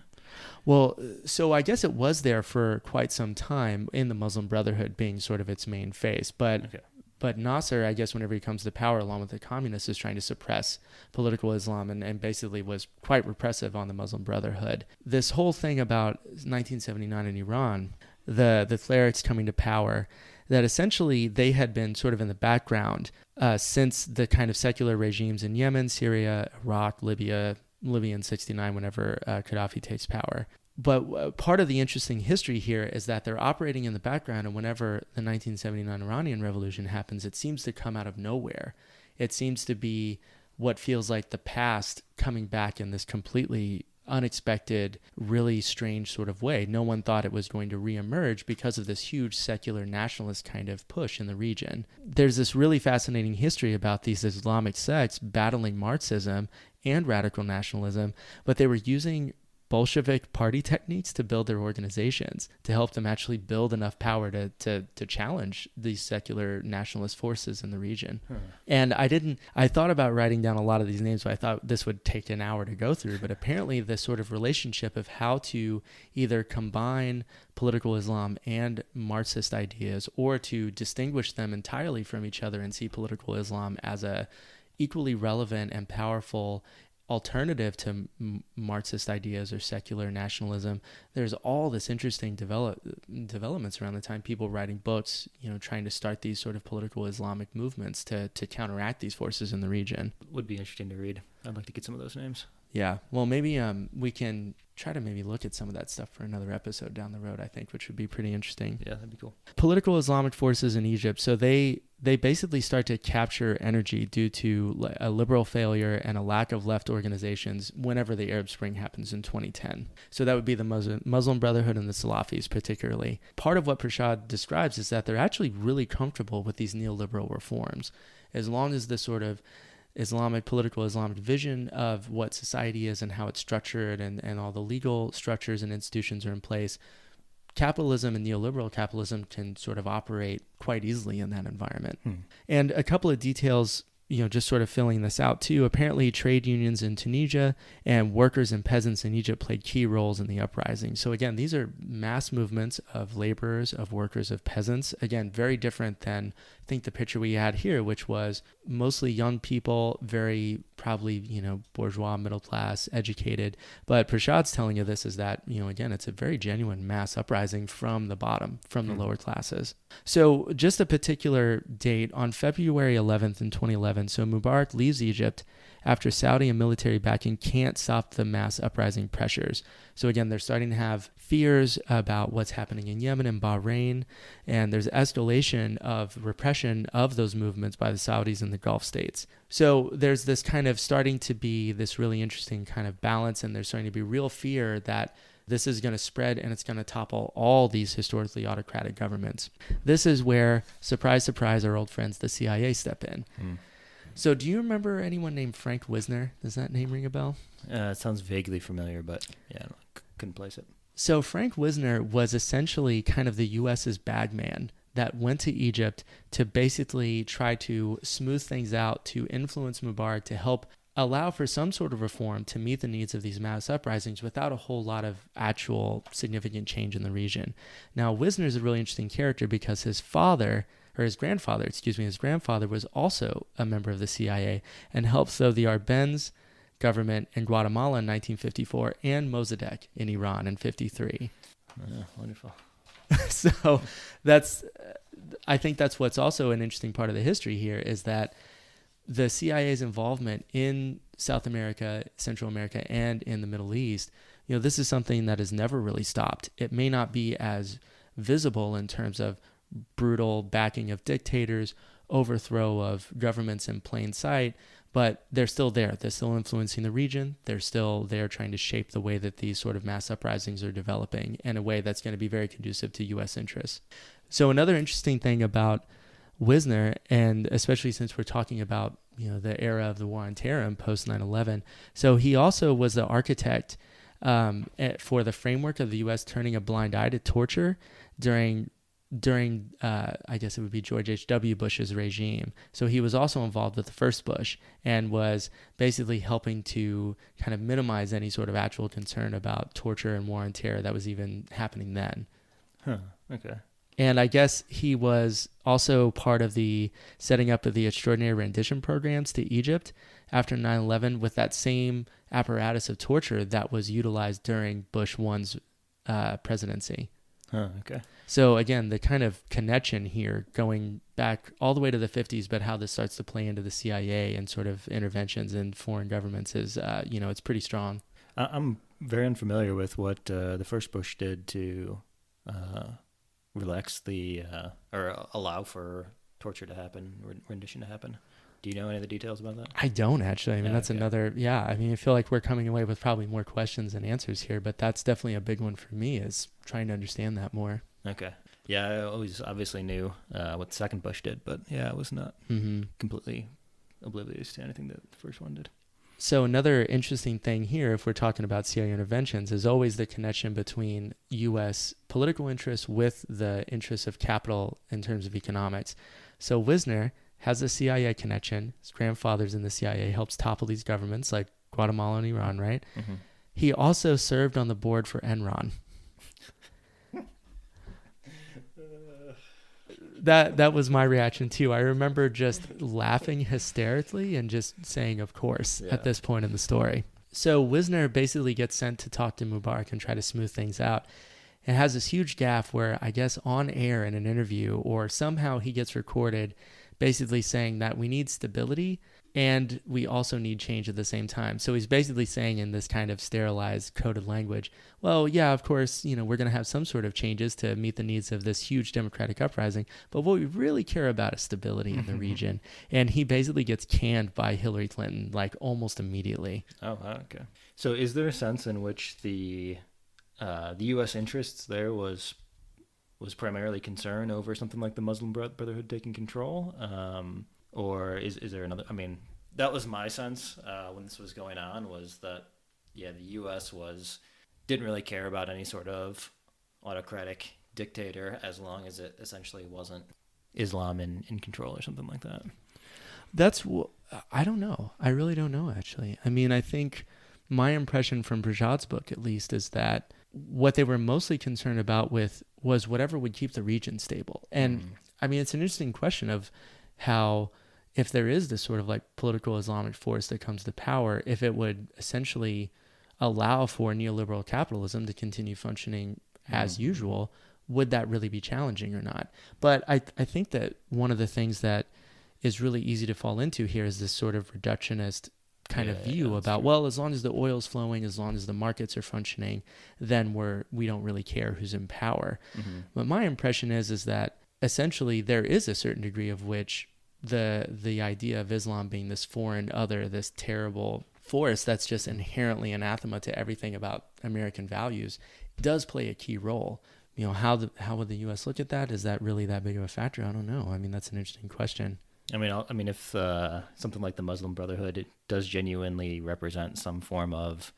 Speaker 1: Well, so I guess it was there for quite some time in the Muslim Brotherhood being sort of its main face, but
Speaker 2: okay.
Speaker 1: But Nasser, I guess whenever he comes to power along with the communists, is trying to suppress political Islam and basically was quite repressive on the Muslim Brotherhood. This whole thing about 1979 in Iran, the clerics coming to power, that essentially they had been sort of in the background since the kind of secular regimes in Yemen, Syria, Iraq, Libya in 69 whenever Qaddafi takes power. But part of the interesting history here is that they're operating in the background, and whenever the 1979 Iranian Revolution happens, it seems to come out of nowhere. It seems to be what feels like the past coming back in this completely unexpected, really strange sort of way. No one thought it was going to reemerge because of this huge secular nationalist kind of push in the region. There's this really fascinating history about these Islamic sects battling Marxism and radical nationalism, but they were using Bolshevik party techniques to build their organizations to help them actually build enough power to challenge these secular nationalist forces in the region. And I thought about writing down a lot of these names, but I thought this would take an hour to go through. But apparently this sort of relationship of how to either combine political Islam and Marxist ideas or to distinguish them entirely from each other and see political Islam as a equally relevant and powerful alternative to Marxist ideas or secular nationalism. There's all this interesting developments around the time, people writing books, trying to start these sort of political Islamic movements to counteract these forces in the region.
Speaker 2: Would be interesting to read. I'd like to get some of those names.
Speaker 1: Yeah, well, maybe we can try to maybe look at some of that stuff for another episode down the road, I think, which would be pretty interesting.
Speaker 2: Yeah, that'd be cool.
Speaker 1: Political Islamic forces in Egypt, so they basically start to capture energy due to a liberal failure and a lack of left organizations whenever the Arab Spring happens in 2010. So that would be the Muslim Brotherhood and the Salafis particularly. Part of what Prashad describes is that they're actually really comfortable with these neoliberal reforms, as long as the sort of political Islamic vision of what society is and how it's structured and all the legal structures and institutions are in place. Capitalism and neoliberal capitalism can sort of operate quite easily in that environment. And a couple of details, just sort of filling this out too. Apparently trade unions in Tunisia and workers and peasants in Egypt played key roles in the uprising. So again, these are mass movements of laborers, of workers, of peasants. Again, very different than I think the picture we had here, which was mostly young people, very probably, bourgeois, middle class, educated. But Prashad's telling you this is that, again, it's a very genuine mass uprising from the bottom, from the lower classes. So just a particular date on February 11th in 2011. So Mubarak leaves Egypt after Saudi and military backing can't stop the mass uprising pressures. So again, they're starting to have fears about what's happening in Yemen and Bahrain, and there's escalation of repression of those movements by the Saudis in the Gulf states. So there's this kind of starting to be this really interesting kind of balance, and there's starting to be real fear that this is going to spread and it's going to topple all these historically autocratic governments. This is where, surprise, surprise, our old friends, the CIA, step in. So do you remember anyone named Frank Wisner? Does that name ring a bell?
Speaker 2: It sounds vaguely familiar, but yeah, couldn't place it.
Speaker 1: So Frank Wisner was essentially kind of the U.S.'s bagman that went to Egypt to basically try to smooth things out, to influence Mubarak, to help allow for some sort of reform to meet the needs of these mass uprisings without a whole lot of actual significant change in the region. Now, Wisner is a really interesting character because his grandfather was also a member of the CIA and helped throw the Arbenz government in Guatemala in 1954 and Mossadegh in Iran in 53.
Speaker 2: Wonderful.
Speaker 1: So I think that's what's also an interesting part of the history here is that the CIA's involvement in South America, Central America, and in the Middle East, this is something that has never really stopped. It may not be as visible in terms of brutal backing of dictators, overthrow of governments in plain sight, but they're still there. They're still influencing the region. They're still there trying to shape the way that these sort of mass uprisings are developing in a way that's going to be very conducive to U.S. interests. So another interesting thing about Wisner, and especially since we're talking about the era of the war on terror and post 9/11, so he also was the architect for the framework of the U.S. turning a blind eye to torture during I guess it would be George H.W. Bush's regime. So he was also involved with the first Bush and was basically helping to kind of minimize any sort of actual concern about torture and war on terror that was even happening then.
Speaker 2: Okay.
Speaker 1: And I guess he was also part of the setting up of the extraordinary rendition programs to Egypt after 9/11 with that same apparatus of torture that was utilized during Bush 1's presidency.
Speaker 2: Okay.
Speaker 1: So again, the kind of connection here going back all the way to the 50s, but how this starts to play into the CIA and sort of interventions in foreign governments is, it's pretty strong.
Speaker 2: I'm very unfamiliar with what the first Bush did to relax or allow for torture to happen, rendition to happen. Do you know any of the details about that?
Speaker 1: I don't actually. I mean, that's another, I mean, I feel like we're coming away with probably more questions than answers here, but that's definitely a big one for me is trying to understand that more.
Speaker 2: Okay. Yeah, I always obviously knew what the second Bush did, but I was not completely oblivious to anything that the first one did.
Speaker 1: So another interesting thing here, if we're talking about CIA interventions, is always the connection between U.S. political interests with the interests of capital in terms of economics. So Wisner has a CIA connection. His grandfather's in the CIA, helps topple these governments like Guatemala and Iran, right? Mm-hmm. He also served on the board for Enron. That was my reaction too. I remember just laughing hysterically and just saying, of course, at this point in the story. So Wisner basically gets sent to talk to Mubarak and try to smooth things out. It has this huge gaffe where I guess on air in an interview or somehow he gets recorded basically saying that we need stability and we also need change at the same time. So he's basically saying in this kind of sterilized, coded language, well, yeah, of course, we're going to have some sort of changes to meet the needs of this huge democratic uprising, but what we really care about is stability in the region. And he basically gets canned by Hillary Clinton, like almost immediately.
Speaker 2: Oh, okay. So is there a sense in which the U.S. interests there was primarily concern over something like the Muslim Brotherhood taking control? Or is there another? I mean, that was my sense when this was going on, was that, the U.S. didn't really care about any sort of autocratic dictator as long as it essentially wasn't Islam in control or something like that.
Speaker 1: I don't know. I really don't know, actually. I mean, I think my impression from Prashad's book, at least, is that what they were mostly concerned about was whatever would keep the region stable. And I mean, it's an interesting question of how, if there is this sort of like political Islamic force that comes to power, if it would essentially allow for neoliberal capitalism to continue functioning as usual, would that really be challenging or not? But I think that one of the things that is really easy to fall into here is this sort of reductionist kind of view about, well, as long as the oil's flowing, as long as the markets are functioning, then we don't really care who's in power. But my impression is that essentially there is a certain degree of which the idea of Islam being this foreign other, this terrible force that's just inherently anathema to everything about American values, does play a key role. How would the U.S. look at that? Is that really that big of a factor? I don't know. I mean, that's an interesting question.
Speaker 2: I mean, if something like the Muslim Brotherhood, it does genuinely represent some form of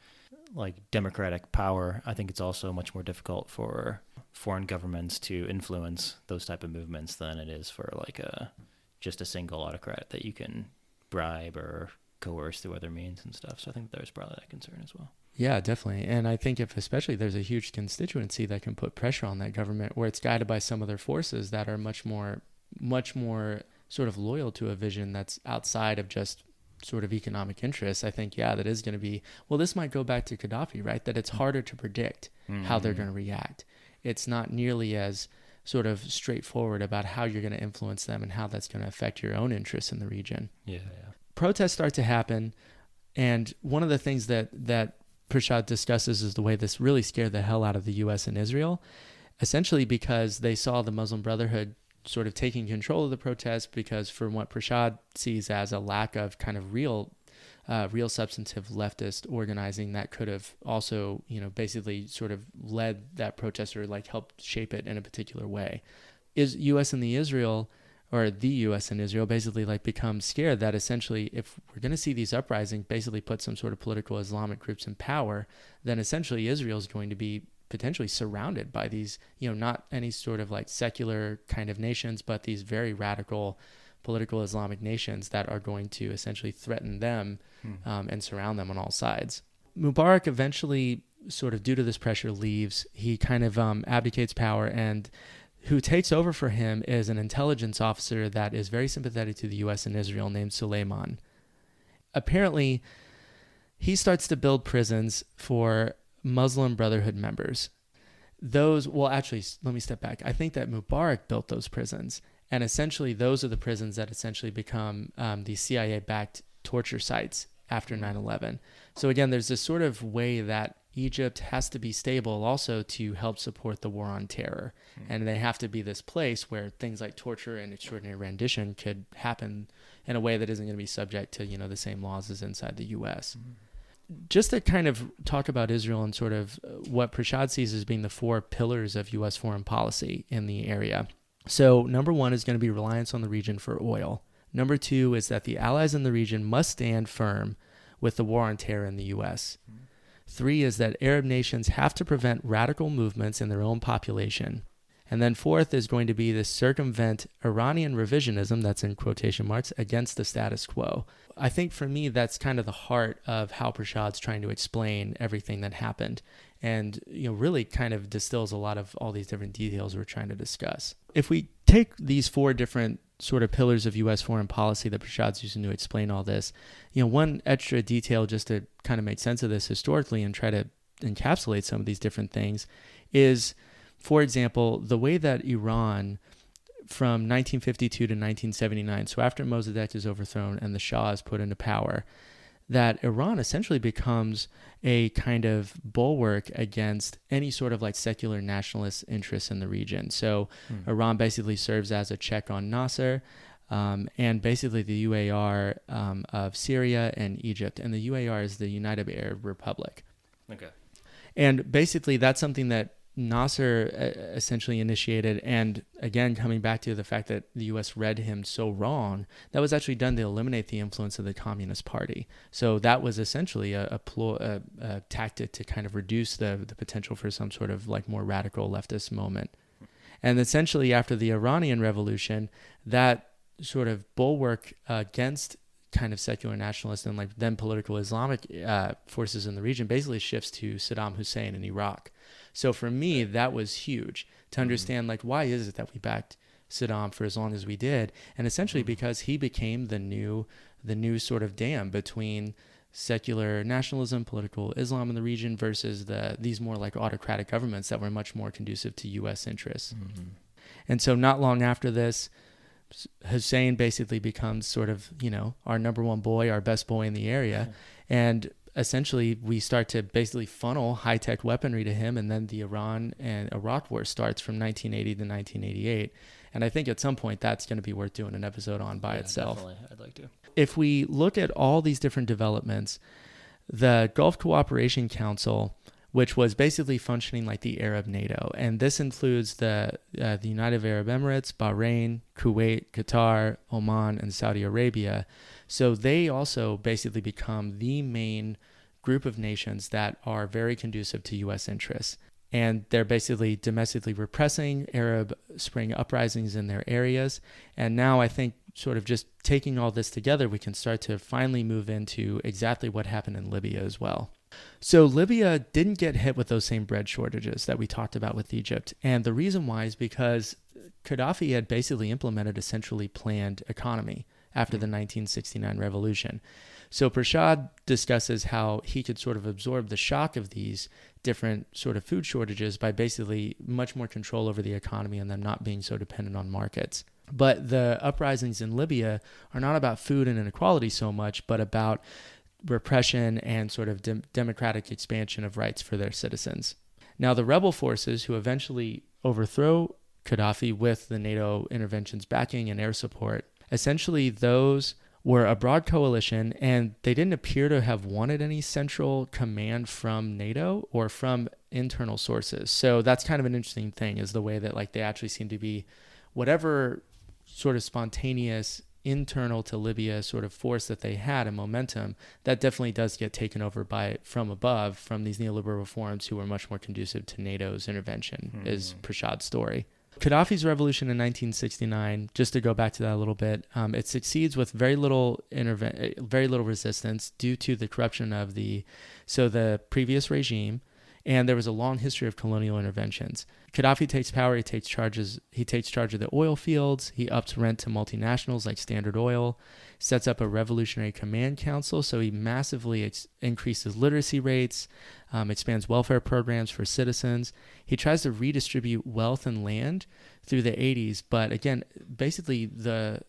Speaker 2: like democratic power, I think it's also much more difficult for foreign governments to influence those type of movements than it is for like just a single autocrat that you can bribe or coerced through other means and stuff. So I think there's probably that concern as well.
Speaker 1: Yeah, definitely. And I think if especially there's a huge constituency that can put pressure on that government where it's guided by some other forces that are much more sort of loyal to a vision that's outside of just sort of economic interests, I think, that is going to be, well, this might go back to Qaddafi, right? That it's harder to predict how they're going to react. It's not nearly as sort of straightforward about how you're going to influence them and how that's going to affect your own interests in the region.
Speaker 2: Yeah.
Speaker 1: Protests start to happen. And one of the things that Prashad discusses is the way this really scared the hell out of the U.S. and Israel, essentially because they saw the Muslim Brotherhood sort of taking control of the protests because from what Prashad sees as a lack of kind of real substantive leftist organizing that could have also, basically sort of led that protest or like helped shape it in a particular way. Is U.S. and Israel basically like become scared that essentially if we're going to see these uprisings basically put some sort of political Islamic groups in power, then essentially Israel is going to be potentially surrounded by these, not any sort of like secular kind of nations, but these very radical political Islamic nations that are going to essentially threaten them and surround them on all sides. Mubarak eventually, sort of due to this pressure, leaves. He kind of abdicates power, and who takes over for him is an intelligence officer that is very sympathetic to the U.S. and Israel named Suleiman. Apparently, he starts to build prisons for Muslim Brotherhood members. Let me step back. I think that Mubarak built those prisons, and essentially those are the prisons that essentially become the CIA-backed torture sites after 9/11. So again, there's this sort of way that Egypt has to be stable also to help support the war on terror. And they have to be this place where things like torture and extraordinary rendition could happen in a way that isn't going to be subject to, the same laws as inside the U.S. Just to kind of talk about Israel and sort of what Prashad sees as being the four pillars of U.S. foreign policy in the area. So number one is going to be reliance on the region for oil. Number two is that the allies in the region must stand firm with the war on terror in the U.S. Three is that Arab nations have to prevent radical movements in their own population. And then fourth is going to be to circumvent Iranian revisionism, that's in quotation marks, against the status quo. I think for me, that's kind of the heart of how Prashad's trying to explain everything that happened. And, really kind of distills a lot of all these different details we're trying to discuss. If we take these four different sort of pillars of U.S. foreign policy that Prashad's using to explain all this, one extra detail just to kind of make sense of this historically and try to encapsulate some of these different things is, for example, the way that Iran from 1952 to 1979, so after Mossadegh is overthrown and the Shah is put into power, that Iran essentially becomes a kind of bulwark against any sort of like secular nationalist interests in the region. So Iran basically serves as a check on Nasser and basically the UAR of Syria and Egypt. And the UAR is the United Arab Republic.
Speaker 2: Okay.
Speaker 1: And basically that's something that Nasser essentially initiated, and again, coming back to the fact that the U.S. read him so wrong, that was actually done to eliminate the influence of the Communist Party. So that was essentially a tactic to kind of reduce the potential for some sort of like more radical leftist moment. And essentially after the Iranian Revolution, that sort of bulwark against kind of secular nationalist and like then political Islamic forces in the region basically shifts to Saddam Hussein in Iraq. So for me, that was huge to understand, like, why is it that we backed Saddam for as long as we did? And essentially because he became the new sort of dam between secular nationalism, political Islam in the region versus these more like autocratic governments that were much more conducive to U.S. interests. And so not long after this, Hussein basically becomes sort of, our number one boy, our best boy in the area. And essentially we start to basically funnel high-tech weaponry to him, and then the Iran and Iraq war starts from 1980 to 1988. And I think at some point that's going to be worth doing an episode on by itself.
Speaker 2: Definitely. I'd like to.
Speaker 1: If we look at all these different developments, the Gulf Cooperation Council, which was basically functioning like the Arab NATO, and this includes the United Arab Emirates, Bahrain, Kuwait, Qatar, Oman, and Saudi Arabia. So they also basically become the main group of nations that are very conducive to U.S. interests. And they're basically domestically repressing Arab Spring uprisings in their areas. And now I think sort of just taking all this together, we can start to finally move into exactly what happened in Libya as well. So Libya didn't get hit with those same bread shortages that we talked about with Egypt. And the reason why is because Qaddafi had basically implemented a centrally planned economy after the 1969 revolution. So Prashad discusses how he could sort of absorb the shock of these different sort of food shortages by basically much more control over the economy and them not being so dependent on markets. But the uprisings in Libya are not about food and inequality so much, but about repression and sort of democratic expansion of rights for their citizens. Now, the rebel forces who eventually overthrow Qaddafi with the NATO intervention's backing and air support, essentially those were a broad coalition, and they didn't appear to have wanted any central command from NATO or from internal sources. So that's kind of an interesting thing, is the way that like they actually seem to be whatever sort of spontaneous internal to Libya sort of force that they had and momentum, that definitely does get taken over by from above from these neoliberal reforms who were much more conducive to NATO's intervention, is Prashad's story. Qaddafi's revolution in 1969, just to go back to that a little bit, it succeeds with very little resistance due to the corruption of the previous regime, and there was a long history of colonial interventions. Qaddafi takes power, he takes charge of the oil fields, he ups rent to multinationals like Standard Oil, sets up a revolutionary command council, so he massively increases literacy rates, expands welfare programs for citizens. He tries to redistribute wealth and land through the 80s, but again, basically the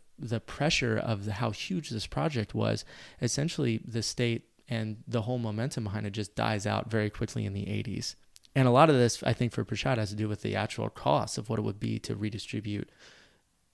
Speaker 1: pressure of how huge this project was, essentially the state and the whole momentum behind it just dies out very quickly in the 80s. And a lot of this, I think, for Prashad has to do with the actual cost of what it would be to redistribute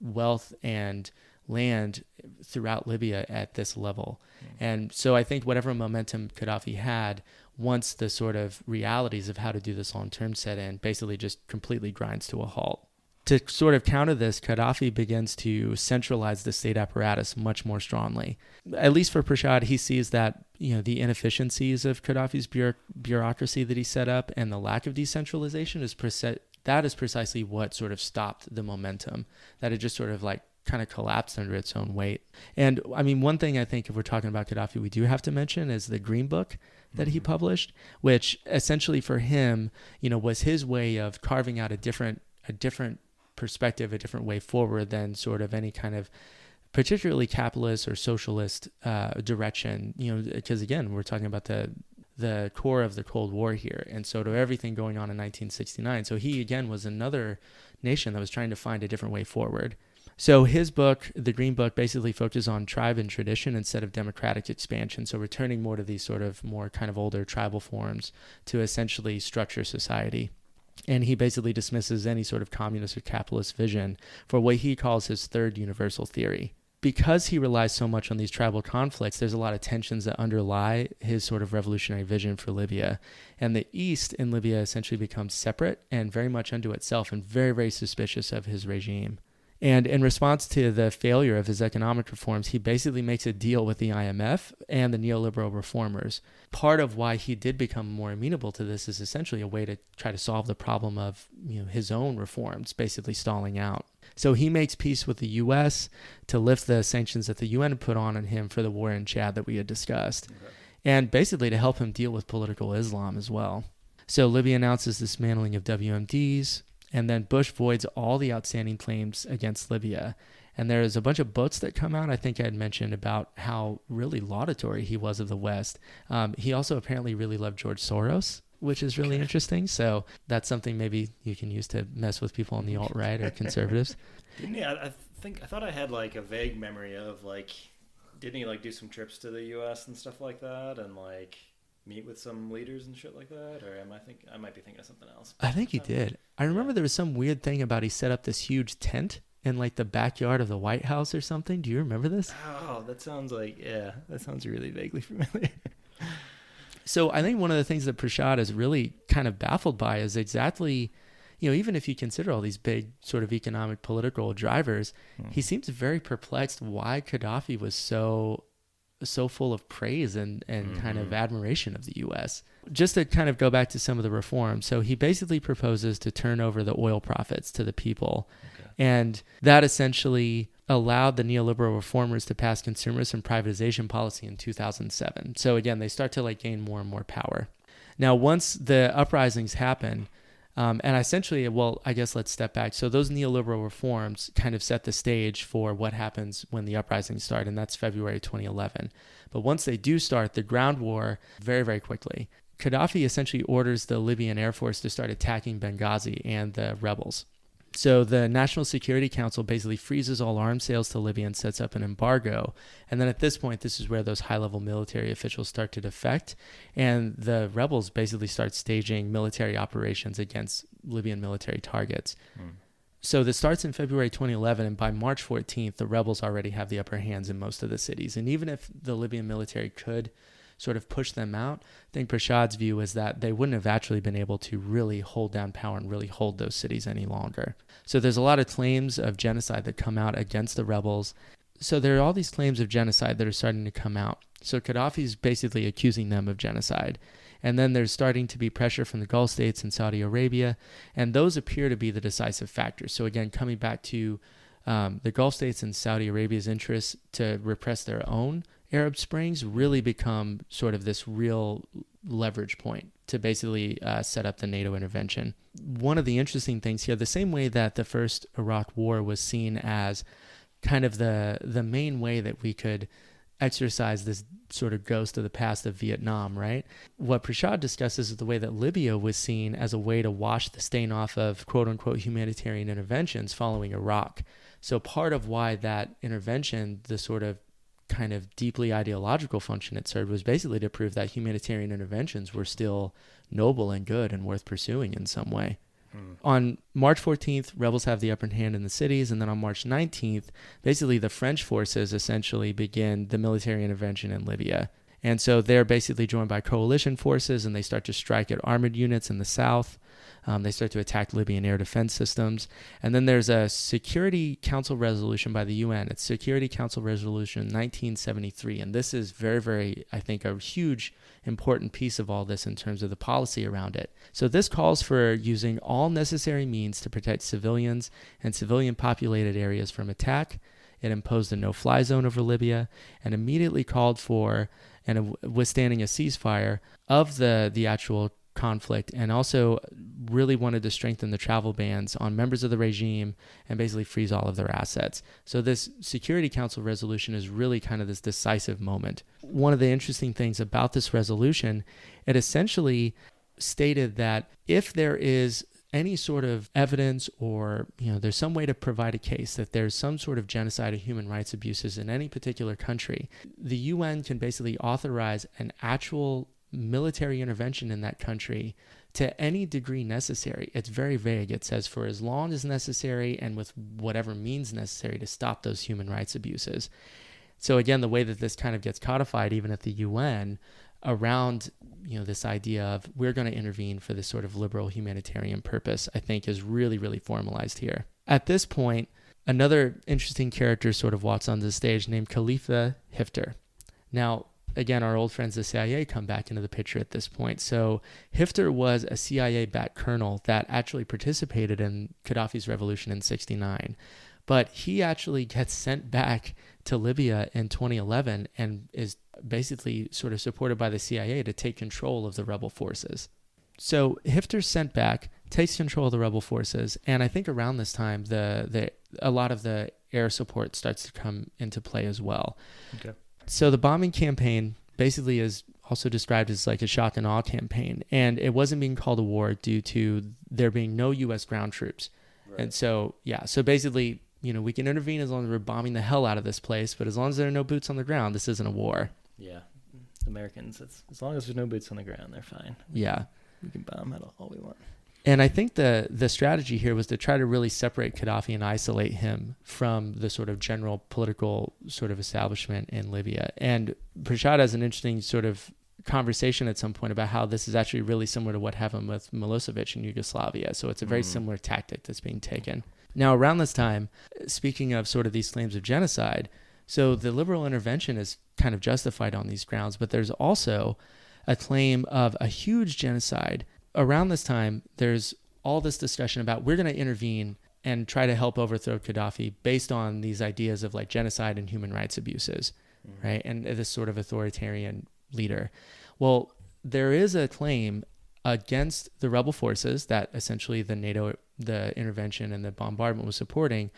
Speaker 1: wealth and land throughout Libya at this level. And so I think whatever momentum Qaddafi had, once the sort of realities of how to do this long term set in, basically just completely grinds to a halt. To sort of counter this, Qaddafi begins to centralize the state apparatus much more strongly. At least for Prashad, he sees that the inefficiencies of Qaddafi's bureaucracy that he set up and the lack of decentralization is precisely what sort of stopped the momentum, that it just sort of like kind of collapsed under its own weight. And I mean, one thing I think if we're talking about Qaddafi, we do have to mention is the Green Book that he published, which essentially for him, was his way of carving out a different perspective, a different way forward than sort of any kind of particularly capitalist or socialist direction, because again, we're talking about the core of the Cold War here. And so to everything going on in 1969. So he, again, was another nation that was trying to find a different way forward. So his book, The Green Book, basically focuses on tribe and tradition instead of democratic expansion. So returning more to these sort of more kind of older tribal forms to essentially structure society. And he basically dismisses any sort of communist or capitalist vision for what he calls his third universal theory. Because he relies so much on these tribal conflicts, there's a lot of tensions that underlie his sort of revolutionary vision for Libya. And the East in Libya essentially becomes separate and very much unto itself and very, very suspicious of his regime. And in response to the failure of his economic reforms, he basically makes a deal with the IMF and the neoliberal reformers. Part of why he did become more amenable to this is essentially a way to try to solve the problem of his own reforms, basically stalling out. So he makes peace with the U.S. to lift the sanctions that the UN put on him for the war in Chad that we had discussed, and basically to help him deal with political Islam as well. So Libya announces dismantling of WMDs, and then Bush voids all the outstanding claims against Libya. And there's a bunch of books that come out. I think I had mentioned about how really laudatory he was of the West. He also apparently really loved George Soros, which is really interesting. So that's something maybe you can use to mess with people on the alt-right or conservatives.
Speaker 2: Didn't he? I thought I had like a vague memory of like, didn't he like do some trips to the U.S. and stuff like that, and like meet with some leaders and shit like that? Or I might be thinking of something else.
Speaker 1: I think he did. I remember there was some weird thing about he set up this huge tent in like the backyard of the White House or something. Do you remember this?
Speaker 2: Oh, that sounds really vaguely familiar.
Speaker 1: So I think one of the things that Prashad is really kind of baffled by is exactly, even if you consider all these big sort of economic political drivers, he seems very perplexed why Qaddafi was so so full of praise and kind of admiration of the U.S. Just to kind of go back to some of the reforms. So he basically proposes to turn over the oil profits to the people. Okay. And that essentially allowed the neoliberal reformers to pass consumerist and privatization policy in 2007. So again, they start to like gain more and more power. Now, once the uprisings happen, and essentially, well, I guess let's step back. So those neoliberal reforms kind of set the stage for what happens when the uprisings start, and that's February 2011. But once they do start, the ground war very, very quickly. Qaddafi essentially orders the Libyan Air Force to start attacking Benghazi and the rebels. So the National Security Council basically freezes all arms sales to Libya and sets up an embargo. And then at this point, this is where those high-level military officials start to defect, and the rebels basically start staging military operations against Libyan military targets. So this starts in February 2011, and by March 14th, the rebels already have the upper hands in most of the cities. And even if the Libyan military could sort of push them out, I think Prashad's view is that they wouldn't have actually been able to really hold down power and really hold those cities any longer. So there's a lot of claims of genocide that come out against the rebels. So there are all these claims of genocide that are starting to come out. So Qaddafi's basically accusing them of genocide. And then there's starting to be pressure from the Gulf states and Saudi Arabia, and those appear to be the decisive factors. So again, coming back to the Gulf states and Saudi Arabia's interest to repress their own Arab Springs really become sort of this real leverage point to basically set up the NATO intervention. One of the interesting things here, the same way that the first Iraq War was seen as kind of the main way that we could exercise this sort of ghost of the past of Vietnam, right? What Prashad discusses is the way that Libya was seen as a way to wash the stain off of quote-unquote humanitarian interventions following Iraq. So part of why that intervention, the sort of kind of deeply ideological function it served, was basically to prove that humanitarian interventions were still noble and good and worth pursuing in some way. On March 14th, rebels have the upper hand in the cities, and then on March 19th, basically the French forces essentially begin the military intervention in Libya. And so they're basically joined by coalition forces, and they start to strike at armored units in the south. They start to attack Libyan air defense systems. And then there's a Security Council resolution by the UN. It's Security Council Resolution 1973. And this is very, very, I think, a huge, important piece of all this in terms of the policy around it. So this calls for using all necessary means to protect civilians and civilian-populated areas from attack. It imposed a no-fly zone over Libya and immediately called for and withstanding a ceasefire of the actual conflict, and also really wanted to strengthen the travel bans on members of the regime and basically freeze all of their assets. So this Security Council resolution is really kind of this decisive moment. One of the interesting things about this resolution, it essentially stated that if there is any sort of evidence or, there's some way to provide a case that there's some sort of genocide or human rights abuses in any particular country, the UN can basically authorize an actual military intervention in that country to any degree necessary. It's very vague. It says for as long as necessary and with whatever means necessary to stop those human rights abuses. So again, the way that this kind of gets codified even at the UN around this idea of we're going to intervene for this sort of liberal humanitarian purpose, I think is really, really formalized here. At this point, another interesting character sort of walks onto the stage named Khalifa Hifter. Now, again, our old friends, the CIA, come back into the picture at this point. So Hifter was a CIA-backed colonel that actually participated in Qaddafi's revolution in '69. But he actually gets sent back to Libya in 2011 and is basically sort of supported by the CIA to take control of the rebel forces. So Hifter's sent back, takes control of the rebel forces, and I think around this time, a lot of the air support starts to come into play as well. Okay. So the bombing campaign basically is also described as like a shock and awe campaign, and it wasn't being called a war due to there being no U.S. ground troops. Right. And so, so basically, we can intervene as long as we're bombing the hell out of this place, but as long as there are no boots on the ground, this isn't a war.
Speaker 2: Yeah. Americans, as long as there's no boots on the ground, they're fine.
Speaker 1: Yeah.
Speaker 2: We can bomb all we want.
Speaker 1: And I think the strategy here was to try to really separate Qaddafi and isolate him from the sort of general political sort of establishment in Libya. And Prashad has an interesting sort of conversation at some point about how this is actually really similar to what happened with Milosevic in Yugoslavia. So it's a very similar tactic that's being taken. Now, around this time, speaking of sort of these claims of genocide, So the liberal intervention is kind of justified on these grounds, but there's also a claim of a huge genocide. Around this time, there's all this discussion about we're going to intervene and try to help overthrow Qaddafi based on these ideas of like genocide and human rights abuses, right? And this sort of authoritarian leader. Well, there is a claim against the rebel forces that essentially the NATO, the intervention and the bombardment was supporting,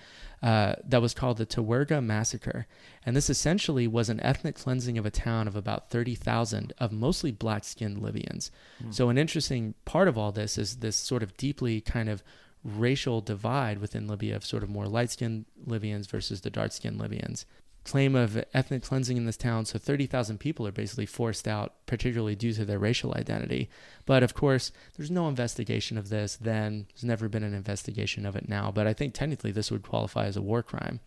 Speaker 1: that was called the Tawerga Massacre. And this essentially was an ethnic cleansing of a town of about 30,000 of mostly black-skinned Libyans. So an interesting part of all this is this sort of deeply kind of racial divide within Libya of sort of more light-skinned Libyans versus the dark-skinned Libyans. Claim of ethnic cleansing in this town, so 30,000 people are basically forced out, particularly due to their racial identity. But of course, there's no investigation of this then. There's never been an investigation of it now, but I think technically this would qualify as a war crime.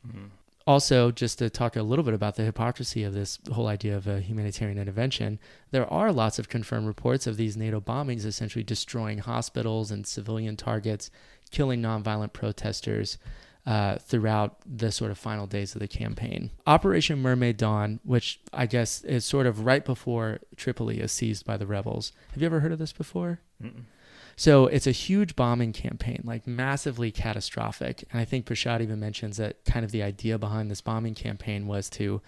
Speaker 1: Also, just to talk a little bit about the hypocrisy of this whole idea of a humanitarian intervention, there are lots of confirmed reports of these NATO bombings essentially destroying hospitals and civilian targets, killing nonviolent protesters, throughout the sort of final days of the campaign. Operation Mermaid Dawn, which I guess is sort of right before Tripoli is seized by the rebels. Have you ever heard of this before? Mm-mm. So it's a huge bombing campaign, like massively catastrophic. And I think Prashad even mentions that kind of the idea behind this bombing campaign was to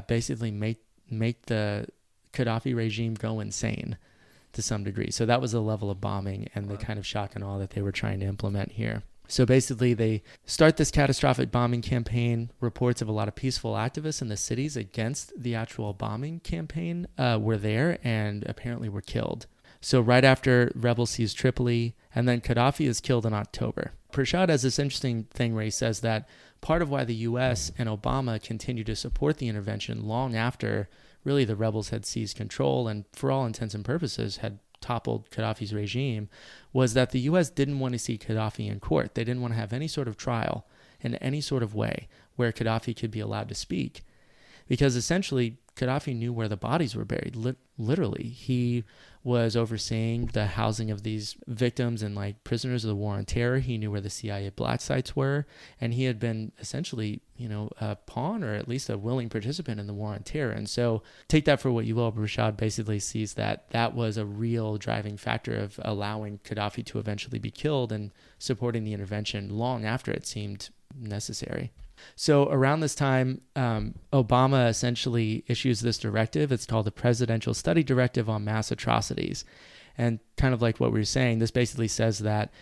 Speaker 1: basically make the Qaddafi regime go insane to some degree. So that was the level of bombing and the kind of shock and awe that they were trying to implement here. So basically, they start this catastrophic bombing campaign. Reports of a lot of peaceful activists in the cities against the actual bombing campaign were there and apparently were killed. So right after rebels seize Tripoli, and then Qaddafi is killed in October. Prashad has this interesting thing where he says that part of why the U.S. and Obama continued to support the intervention long after really the rebels had seized control and for all intents and purposes had toppled Qaddafi's regime was that the U.S. didn't want to see Qaddafi in court. They didn't want to have any sort of trial in any sort of way where Qaddafi could be allowed to speak. Because essentially, Qaddafi knew where the bodies were buried, literally. He was overseeing the housing of these victims and like prisoners of the war on terror. He knew where the CIA black sites were, and he had been essentially, a pawn or at least a willing participant in the war on terror. And so take that for what you will. Prashad basically sees that was a real driving factor of allowing Qaddafi to eventually be killed and supporting the intervention long after it seemed necessary. So around this time, Obama essentially issues this directive. It's called the Presidential Study Directive on Mass Atrocities. And kind of like what we were saying, this basically says that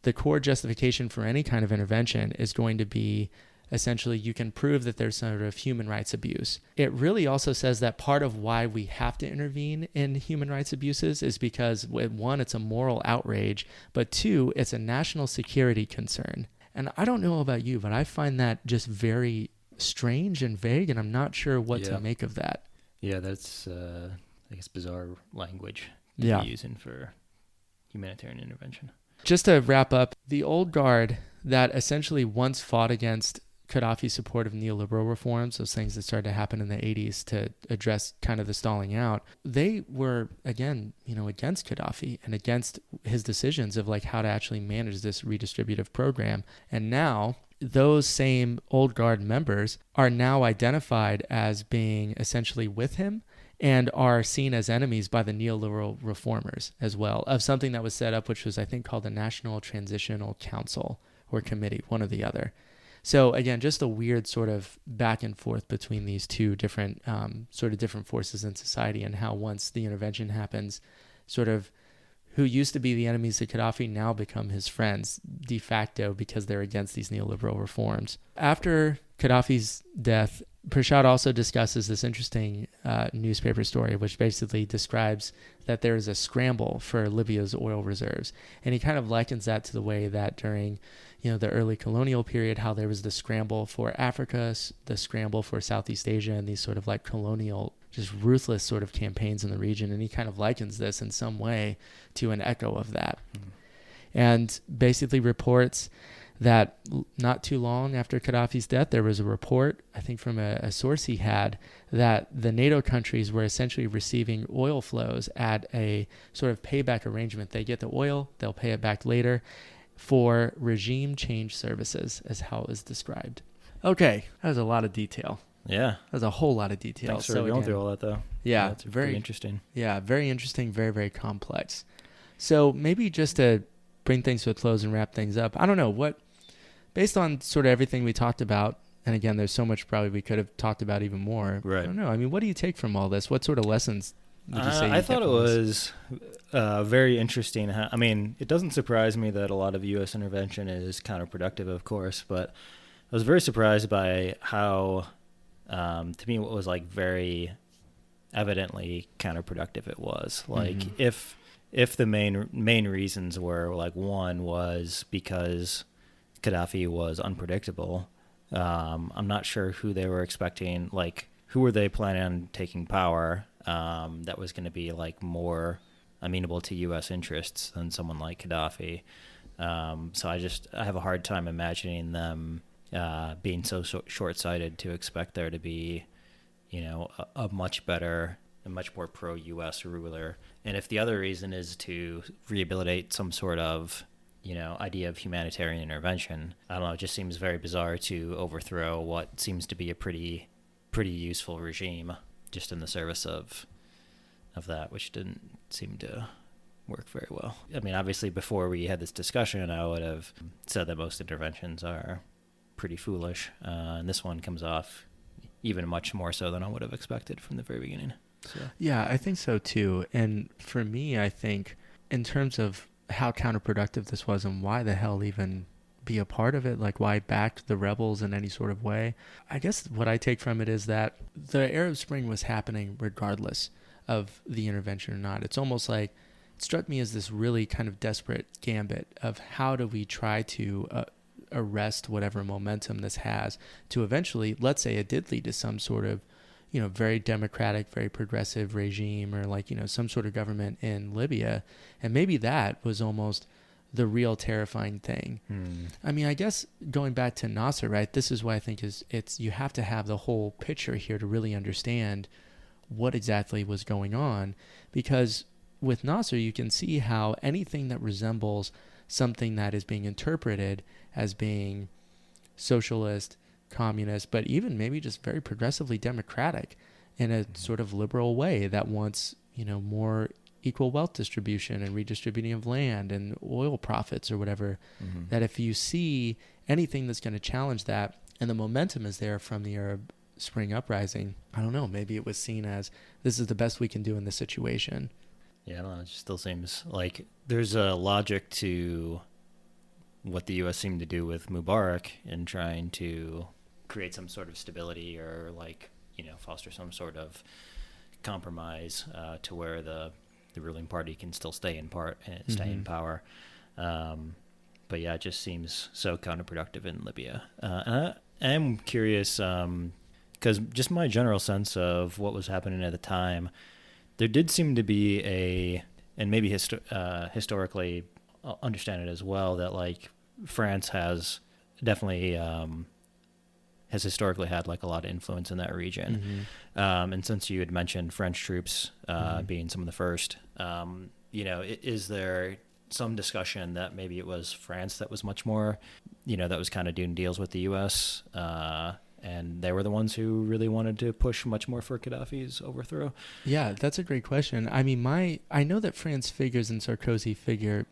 Speaker 1: the core justification for any kind of intervention is going to be essentially you can prove that there's sort of human rights abuse. It really also says that part of why we have to intervene in human rights abuses is because, one, it's a moral outrage, but two, it's a national security concern. And I don't know about you, but I find that just very strange and vague, and I'm not sure what to make of that.
Speaker 2: Yeah, that's, I guess, bizarre language to be using for humanitarian intervention.
Speaker 1: Just to wrap up, the old guard that essentially once fought against Qaddafi's support of neoliberal reforms, those things that started to happen in the 80s to address kind of the stalling out, they were, again, against Qaddafi and against his decisions of like how to actually manage this redistributive program. And now those same old guard members are now identified as being essentially with him and are seen as enemies by the neoliberal reformers as well, of something that was set up, which was, I think, called the National Transitional Council or Committee, one or the other. So again, just a weird sort of back and forth between these two different different forces in society, and how once the intervention happens, sort of who used to be the enemies of Qaddafi now become his friends de facto because they're against these neoliberal reforms. After Qaddafi's death, Prashad also discusses this interesting newspaper story, which basically describes that there is a scramble for Libya's oil reserves. And he kind of likens that to the way that during the early colonial period, how there was the scramble for Africa, the scramble for Southeast Asia, and these sort of like colonial, just ruthless sort of campaigns in the region. And he kind of likens this in some way to an echo of that. And basically reports that not too long after Qaddafi's death, there was a report, I think from a source he had, that the NATO countries were essentially receiving oil flows at a sort of payback arrangement. They get the oil, they'll pay it back later for regime change services, as how it was described. Okay, that was a lot of detail.
Speaker 2: Yeah.
Speaker 1: That's a whole lot of detail.
Speaker 2: Thanks for going through all that, though.
Speaker 1: Yeah,
Speaker 2: that's very interesting.
Speaker 1: Yeah, very interesting, very, very complex. So maybe just to bring things to a close and wrap things up, I don't know, based on sort of everything we talked about, and again, there's so much probably we could have talked about even more.
Speaker 2: Right.
Speaker 1: I don't know. I mean, what do you take from all this? What sort of lessons would you say you
Speaker 2: I
Speaker 1: get
Speaker 2: thought it
Speaker 1: from this?
Speaker 2: was very interesting. I mean, it doesn't surprise me that a lot of U.S. intervention is counterproductive, of course, but I was very surprised by how, to me, what was like very evidently counterproductive it was. Like if the main reasons were like, one was because Qaddafi was unpredictable. I'm not sure who they were expecting, like who were they planning on taking power that was going to be like more amenable to U.S. interests than someone like Qaddafi. So I have a hard time imagining them being so short-sighted to expect there to be, a much more pro-U.S. ruler. And if the other reason is to rehabilitate some sort of, idea of humanitarian intervention, I don't know, it just seems very bizarre to overthrow what seems to be a pretty useful regime just in the service of that, which didn't seem to work very well. I mean, obviously, before we had this discussion, I would have said that most interventions are pretty foolish, and this one comes off even much more so than I would have expected from the very beginning. So.
Speaker 1: Yeah, I think so too. And for me, I think in terms of how counterproductive this was and why the hell even be a part of it, like why back the rebels in any sort of way, I guess what I take from it is that the Arab Spring was happening regardless of the intervention or not. It's almost like it struck me as this really kind of desperate gambit of how do we try to arrest whatever momentum this has to eventually, let's say it did lead to some sort of, very democratic, very progressive regime, or like, some sort of government in Libya. And maybe that was almost the real terrifying thing. I mean, I guess going back to Nasser, right, this is what I think it's you have to have the whole picture here to really understand what exactly was going on, because with Nasser, you can see how anything that resembles something that is being interpreted as being socialist, communist, but even maybe just very progressively democratic in a sort of liberal way that wants, more equal wealth distribution and redistributing of land and oil profits or whatever, that if you see anything that's going to challenge that and the momentum is there from the Arab Spring uprising, I don't know, maybe it was seen as this is the best we can do in this situation.
Speaker 2: Yeah, I don't know, it just still seems like there's a logic to what the U.S. seemed to do with Mubarak in trying to create some sort of stability or foster some sort of compromise to where the ruling party can still stay in power. But yeah, it just seems so counterproductive in Libya. And I am curious because just my general sense of what was happening at the time, there did seem to be and maybe historically understand it as well, that like France has definitely has historically had like a lot of influence in that region. And since you had mentioned French troops being some of the first, is there some discussion that maybe it was France that was much more, that was kind of doing deals with the U.S., and they were the ones who really wanted to push much more for Gaddafi's overthrow?
Speaker 1: Yeah, that's a great question. I mean, I know that France figures and Sarkozy figure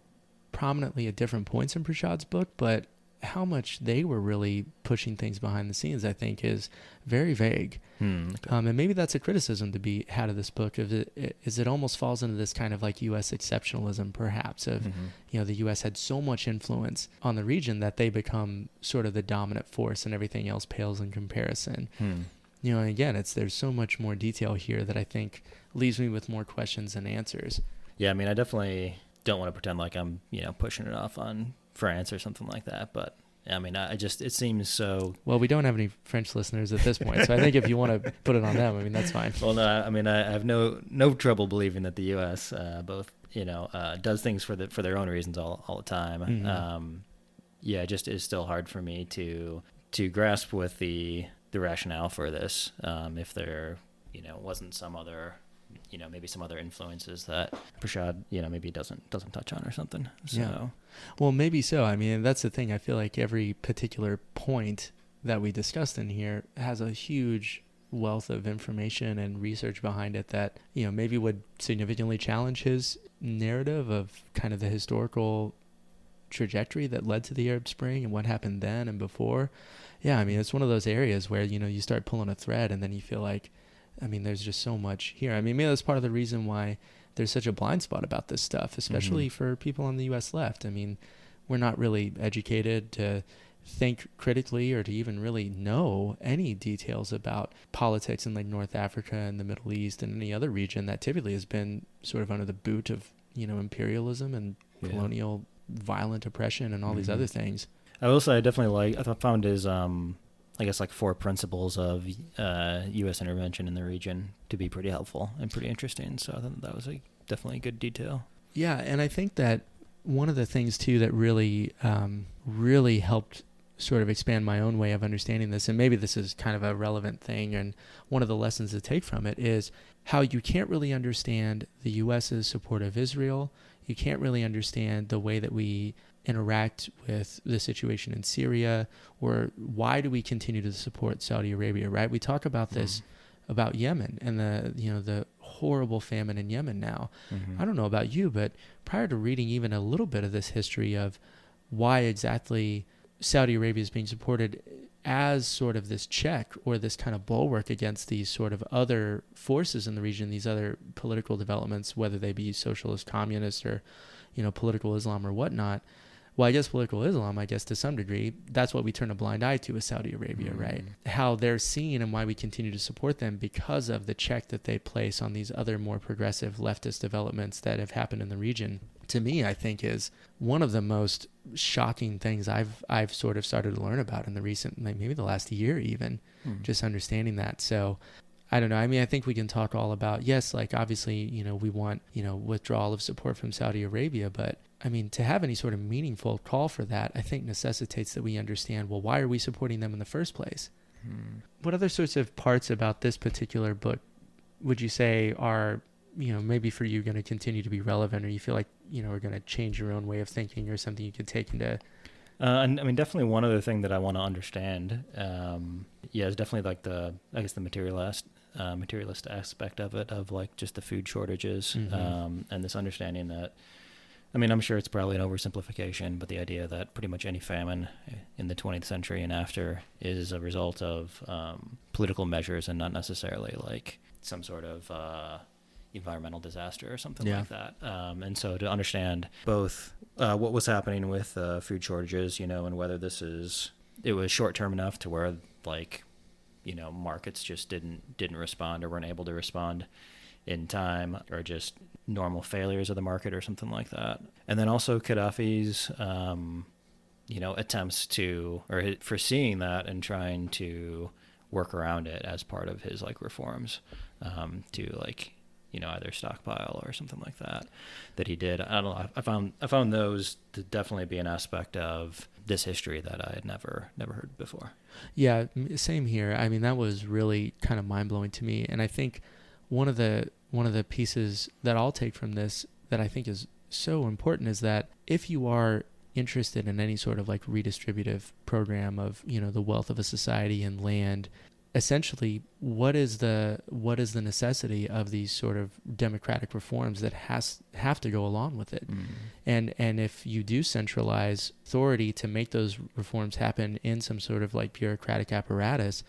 Speaker 1: prominently at different points in Prashad's book, but how much they were really pushing things behind the scenes, I think, is very vague. Okay. And maybe that's a criticism to be had of this book, is it almost falls into this kind of like U.S. exceptionalism, perhaps, of, the U.S. had so much influence on the region that they become sort of the dominant force and everything else pales in comparison. And again, there's so much more detail here that I think leaves me with more questions than answers.
Speaker 2: Yeah, I mean, I definitely don't want to pretend like I'm, pushing it off on France or something like that, but I mean, it seems so.
Speaker 1: Well, we don't have any French listeners at this point, so I think if you want to put it on them, I mean, that's fine.
Speaker 2: Well, no, I mean, I have no trouble believing that the U.S. Both, does things for their own reasons all the time. It just is still hard for me to grasp with the rationale for this, if there, wasn't some other, maybe some other influences that Prashad, maybe doesn't touch on or something. So.
Speaker 1: Yeah. Well, maybe so. I mean, that's the thing. I feel like every particular point that we discussed in here has a huge wealth of information and research behind it that, maybe would significantly challenge his narrative of kind of the historical trajectory that led to the Arab Spring and what happened then and before. Yeah, I mean, it's one of those areas where, you start pulling a thread and then you feel like, I mean, there's just so much here. I mean, maybe that's part of the reason why there's such a blind spot about this stuff, especially for people on the U.S. left. I mean, we're not really educated to think critically or to even really know any details about politics in like North Africa and the Middle East and any other region that typically has been sort of under the boot of, imperialism and colonial violent oppression and all these other things.
Speaker 2: I will say I found his, I guess, like 4 principles of U.S. intervention in the region to be pretty helpful and pretty interesting. So I thought that was definitely a good detail. Yeah,
Speaker 1: and I think that one of the things, too, that really, really helped sort of expand my own way of understanding this, and maybe this is kind of a relevant thing, and one of the lessons to take from it is how you can't really understand the U.S.'s support of Israel. You can't really understand the way that we interact with the situation in Syria, or why do we continue to support Saudi Arabia, right? We talk about this, about Yemen and the horrible famine in Yemen now. I don't know about you, but prior to reading even a little bit of this history of why exactly Saudi Arabia is being supported as sort of this check or this kind of bulwark against these sort of other forces in the region, these other political developments, whether they be socialist, communist, or, political Islam or whatnot. Well, I guess political Islam, to some degree, that's what we turn a blind eye to with Saudi Arabia, right? How they're seen and why we continue to support them because of the check that they place on these other more progressive leftist developments that have happened in the region. To me, I think is one of the most shocking things I've sort of started to learn about in the recent, maybe the last year even, just understanding that. So I don't know. I mean, I think we can talk all about, yes, like obviously, we want, withdrawal of support from Saudi Arabia, but I mean, to have any sort of meaningful call for that, I think necessitates that we understand, well, why are we supporting them in the first place? What other sorts of parts about this particular book would you say are, maybe for you going to continue to be relevant, or you feel like, are going to change your own way of thinking, or something you could take into?
Speaker 2: And I mean, definitely one other thing that I want to understand, is definitely like the materialist aspect of it, of like just the food shortages, and this understanding that, I mean, I'm sure it's probably an oversimplification, but the idea that pretty much any famine in the 20th century and after is a result of political measures and not necessarily like some sort of environmental disaster or something like that. And so to understand both what was happening with food shortages, and whether it was short term enough to where like, markets just didn't respond or weren't able to respond in time, or just normal failures of the market or something like that. And then also Qaddafi's, attempts to, or foreseeing that and trying to work around it as part of his like reforms, to like, either stockpile or something like that he did. I don't know. I found those to definitely be an aspect of this history that I had never heard before.
Speaker 1: Yeah, same here. I mean, that was really kind of mind blowing to me. And I think one of the pieces that I'll take from this that I think is so important is that if you are interested in any sort of like redistributive program of, the wealth of a society and land, essentially what is the necessity of these sort of democratic reforms that have to go along with it. And if you do centralize authority to make those reforms happen in some sort of like bureaucratic apparatus,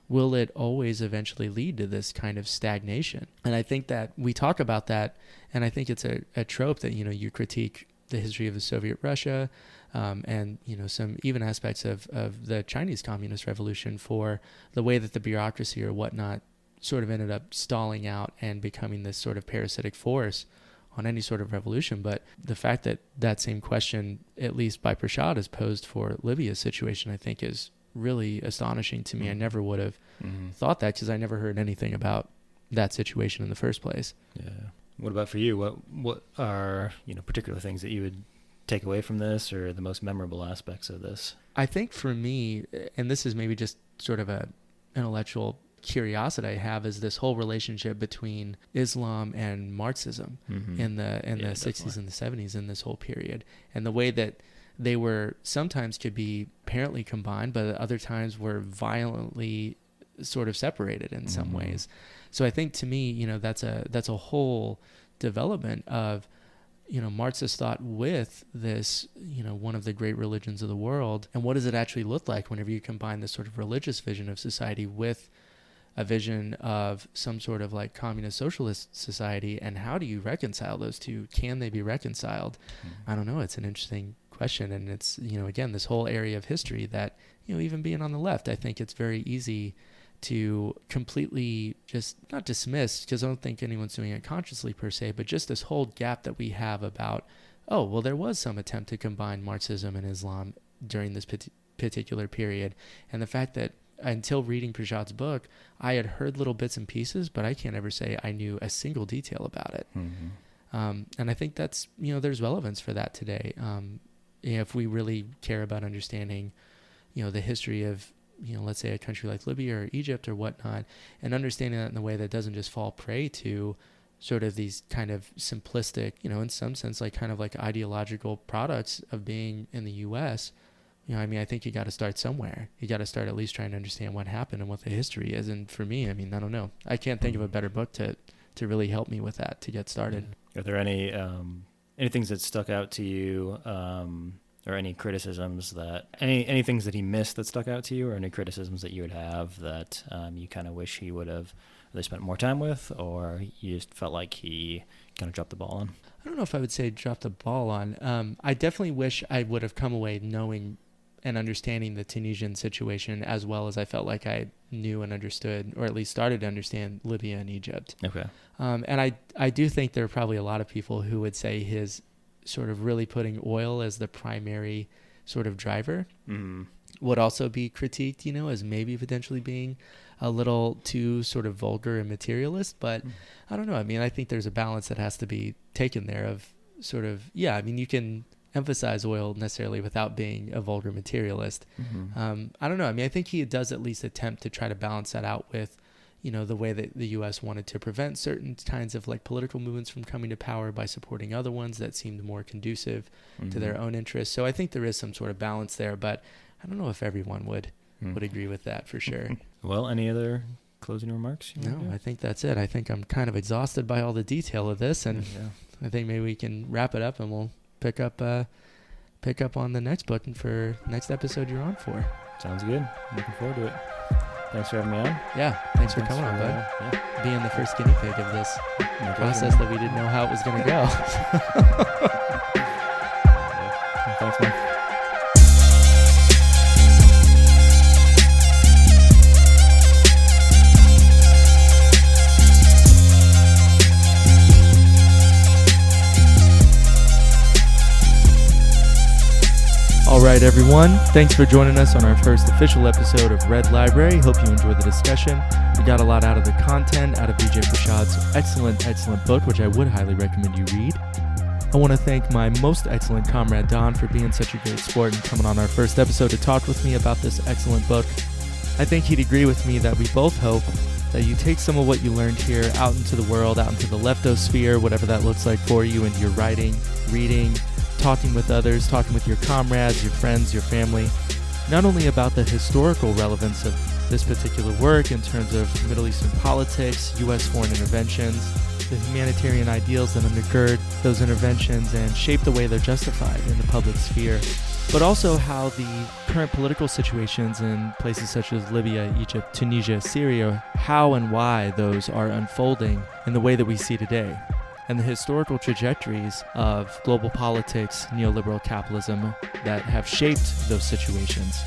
Speaker 1: will it always eventually lead to this kind of stagnation? And I think that we talk about that, and I think it's a trope that, you critique the history of the Soviet Russia, and, some even aspects of the Chinese Communist Revolution for the way that the bureaucracy or whatnot sort of ended up stalling out and becoming this sort of parasitic force on any sort of revolution. But the fact that that same question, at least by Prashad, is posed for Libya's situation, I think is really astonishing to me. I never would have thought that, because I never heard anything about that situation in the first place.
Speaker 2: Yeah. What about for you? What are, particular things that you would take away from this, or the most memorable aspects of this?
Speaker 1: I think for me, and this is maybe just sort of a intellectual curiosity I have, is this whole relationship between Islam and Marxism in the 60s and the 70s in this whole period, and the way that they were sometimes could be apparently combined, but at other times were violently sort of separated in some ways. So I think to me, that's a whole development of, Marxist thought with this, one of the great religions of the world. And what does it actually look like whenever you combine this sort of religious vision of society with a vision of some sort of like communist socialist society? And how do you reconcile those two? Can they be reconciled? I don't know. It's an interesting question. And it's, again, this whole area of history that, even being on the left, I think it's very easy to completely just not dismiss, because I don't think anyone's doing it consciously per se, but just this whole gap that we have about, oh, well, there was some attempt to combine Marxism and Islam during this particular period. And the fact that until reading Prashad's book, I had heard little bits and pieces, but I can't ever say I knew a single detail about it. And I think that's, there's relevance for that today. If we really care about understanding, the history of, let's say a country like Libya or Egypt or whatnot, and understanding that in a way that doesn't just fall prey to sort of these kind of simplistic, in some sense, like kind of like ideological products of being in the U.S., I think you got to start somewhere. You got to start at least trying to understand what happened and what the history is. And for me, I don't know. I can't think of a better book to really help me with that, to get started.
Speaker 2: Are there any things that stuck out to you, or any criticisms that, any things that he missed that stuck out to you, or any criticisms that you would have that you kind of wish he would have either spent more time with, or you just felt like he kind of dropped the ball on?
Speaker 1: I don't know if I would say drop the ball on. I definitely wish I would have come away knowing and understanding the Tunisian situation as well as I felt like I knew and understood, or at least started to understand, Libya and Egypt.
Speaker 2: Okay.
Speaker 1: And I do think there are probably a lot of people who would say his sort of really putting oil as the primary sort of driver would also be critiqued, as maybe potentially being a little too sort of vulgar and materialist. But I don't know. I think there's a balance that has to be taken there of sort of, you can emphasize oil necessarily without being a vulgar materialist. I don't know. I think he does at least attempt to try to balance that out with, the way that the U.S. wanted to prevent certain kinds of like political movements from coming to power by supporting other ones that seemed more conducive to their own interests. So I think there is some sort of balance there, but I don't know if everyone would agree with that for sure.
Speaker 2: Well, any other closing remarks?
Speaker 1: No, I think that's it. I think I'm kind of exhausted by all the detail of this, and I think maybe we can wrap it up and we'll pick up on the next book and for next episode you're on for.
Speaker 2: Sounds good. Looking forward to it. Thanks for having me on.
Speaker 1: Yeah, thanks for coming on, bud. Being the first guinea pig of this process that we didn't know how it was going to go.
Speaker 2: Thanks, man.
Speaker 1: All right, everyone. Thanks for joining us on our first official episode of Red Library. Hope you enjoyed the discussion. We got a lot out of the content, out of Vijay Prashad's excellent book, which I would highly recommend you read. I want to thank my most excellent comrade, Don, for being such a great sport and coming on our first episode to talk with me about this excellent book. I think he'd agree with me that we both hope that you take some of what you learned here out into the world, out into the leftosphere, whatever that looks like for you, into your writing, reading, talking with others, talking with your comrades, your friends, your family, not only about the historical relevance of this particular work in terms of Middle Eastern politics, U.S. foreign interventions, the humanitarian ideals that undergird those interventions and shape the way they're justified in the public sphere, but also how the current political situations in places such as Libya, Egypt, Tunisia, Syria, how and why those are unfolding in the way that we see today, and the historical trajectories of global politics, neoliberal capitalism that have shaped those situations.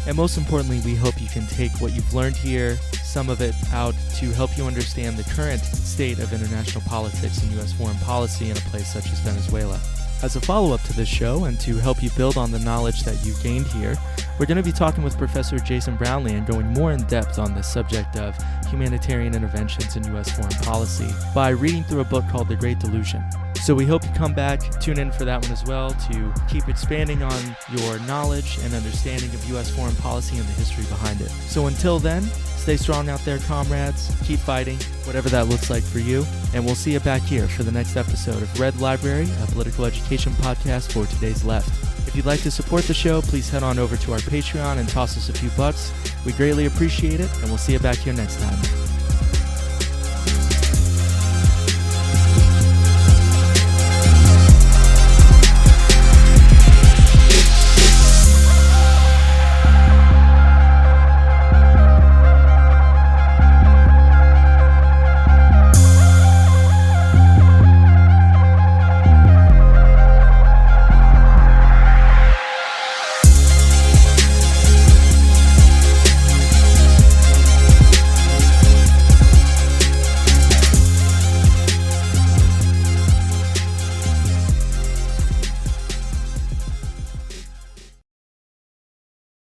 Speaker 1: And most importantly, we hope you can take what you've learned here, some of it out to help you understand the current state of international politics and U.S. foreign policy in a place such as Venezuela. As a follow-up to this show, and to help you build on the knowledge that you gained here, we're going to be talking with Professor Jason Brownlee and going more in depth on the subject of humanitarian interventions in U.S. foreign policy by reading through a book called The Great Delusion. So we hope you come back, tune in for that one as well, to keep expanding on your knowledge and understanding of U.S. foreign policy and the history behind it. So until then, stay strong out there, comrades. Keep fighting, whatever that looks like for you. And we'll see you back here for the next episode of Red Library, a political education podcast for today's left. If If you'd like to support the show, please head on over to our Patreon and toss us a few bucks. We greatly appreciate it, and we'll see you back here next time.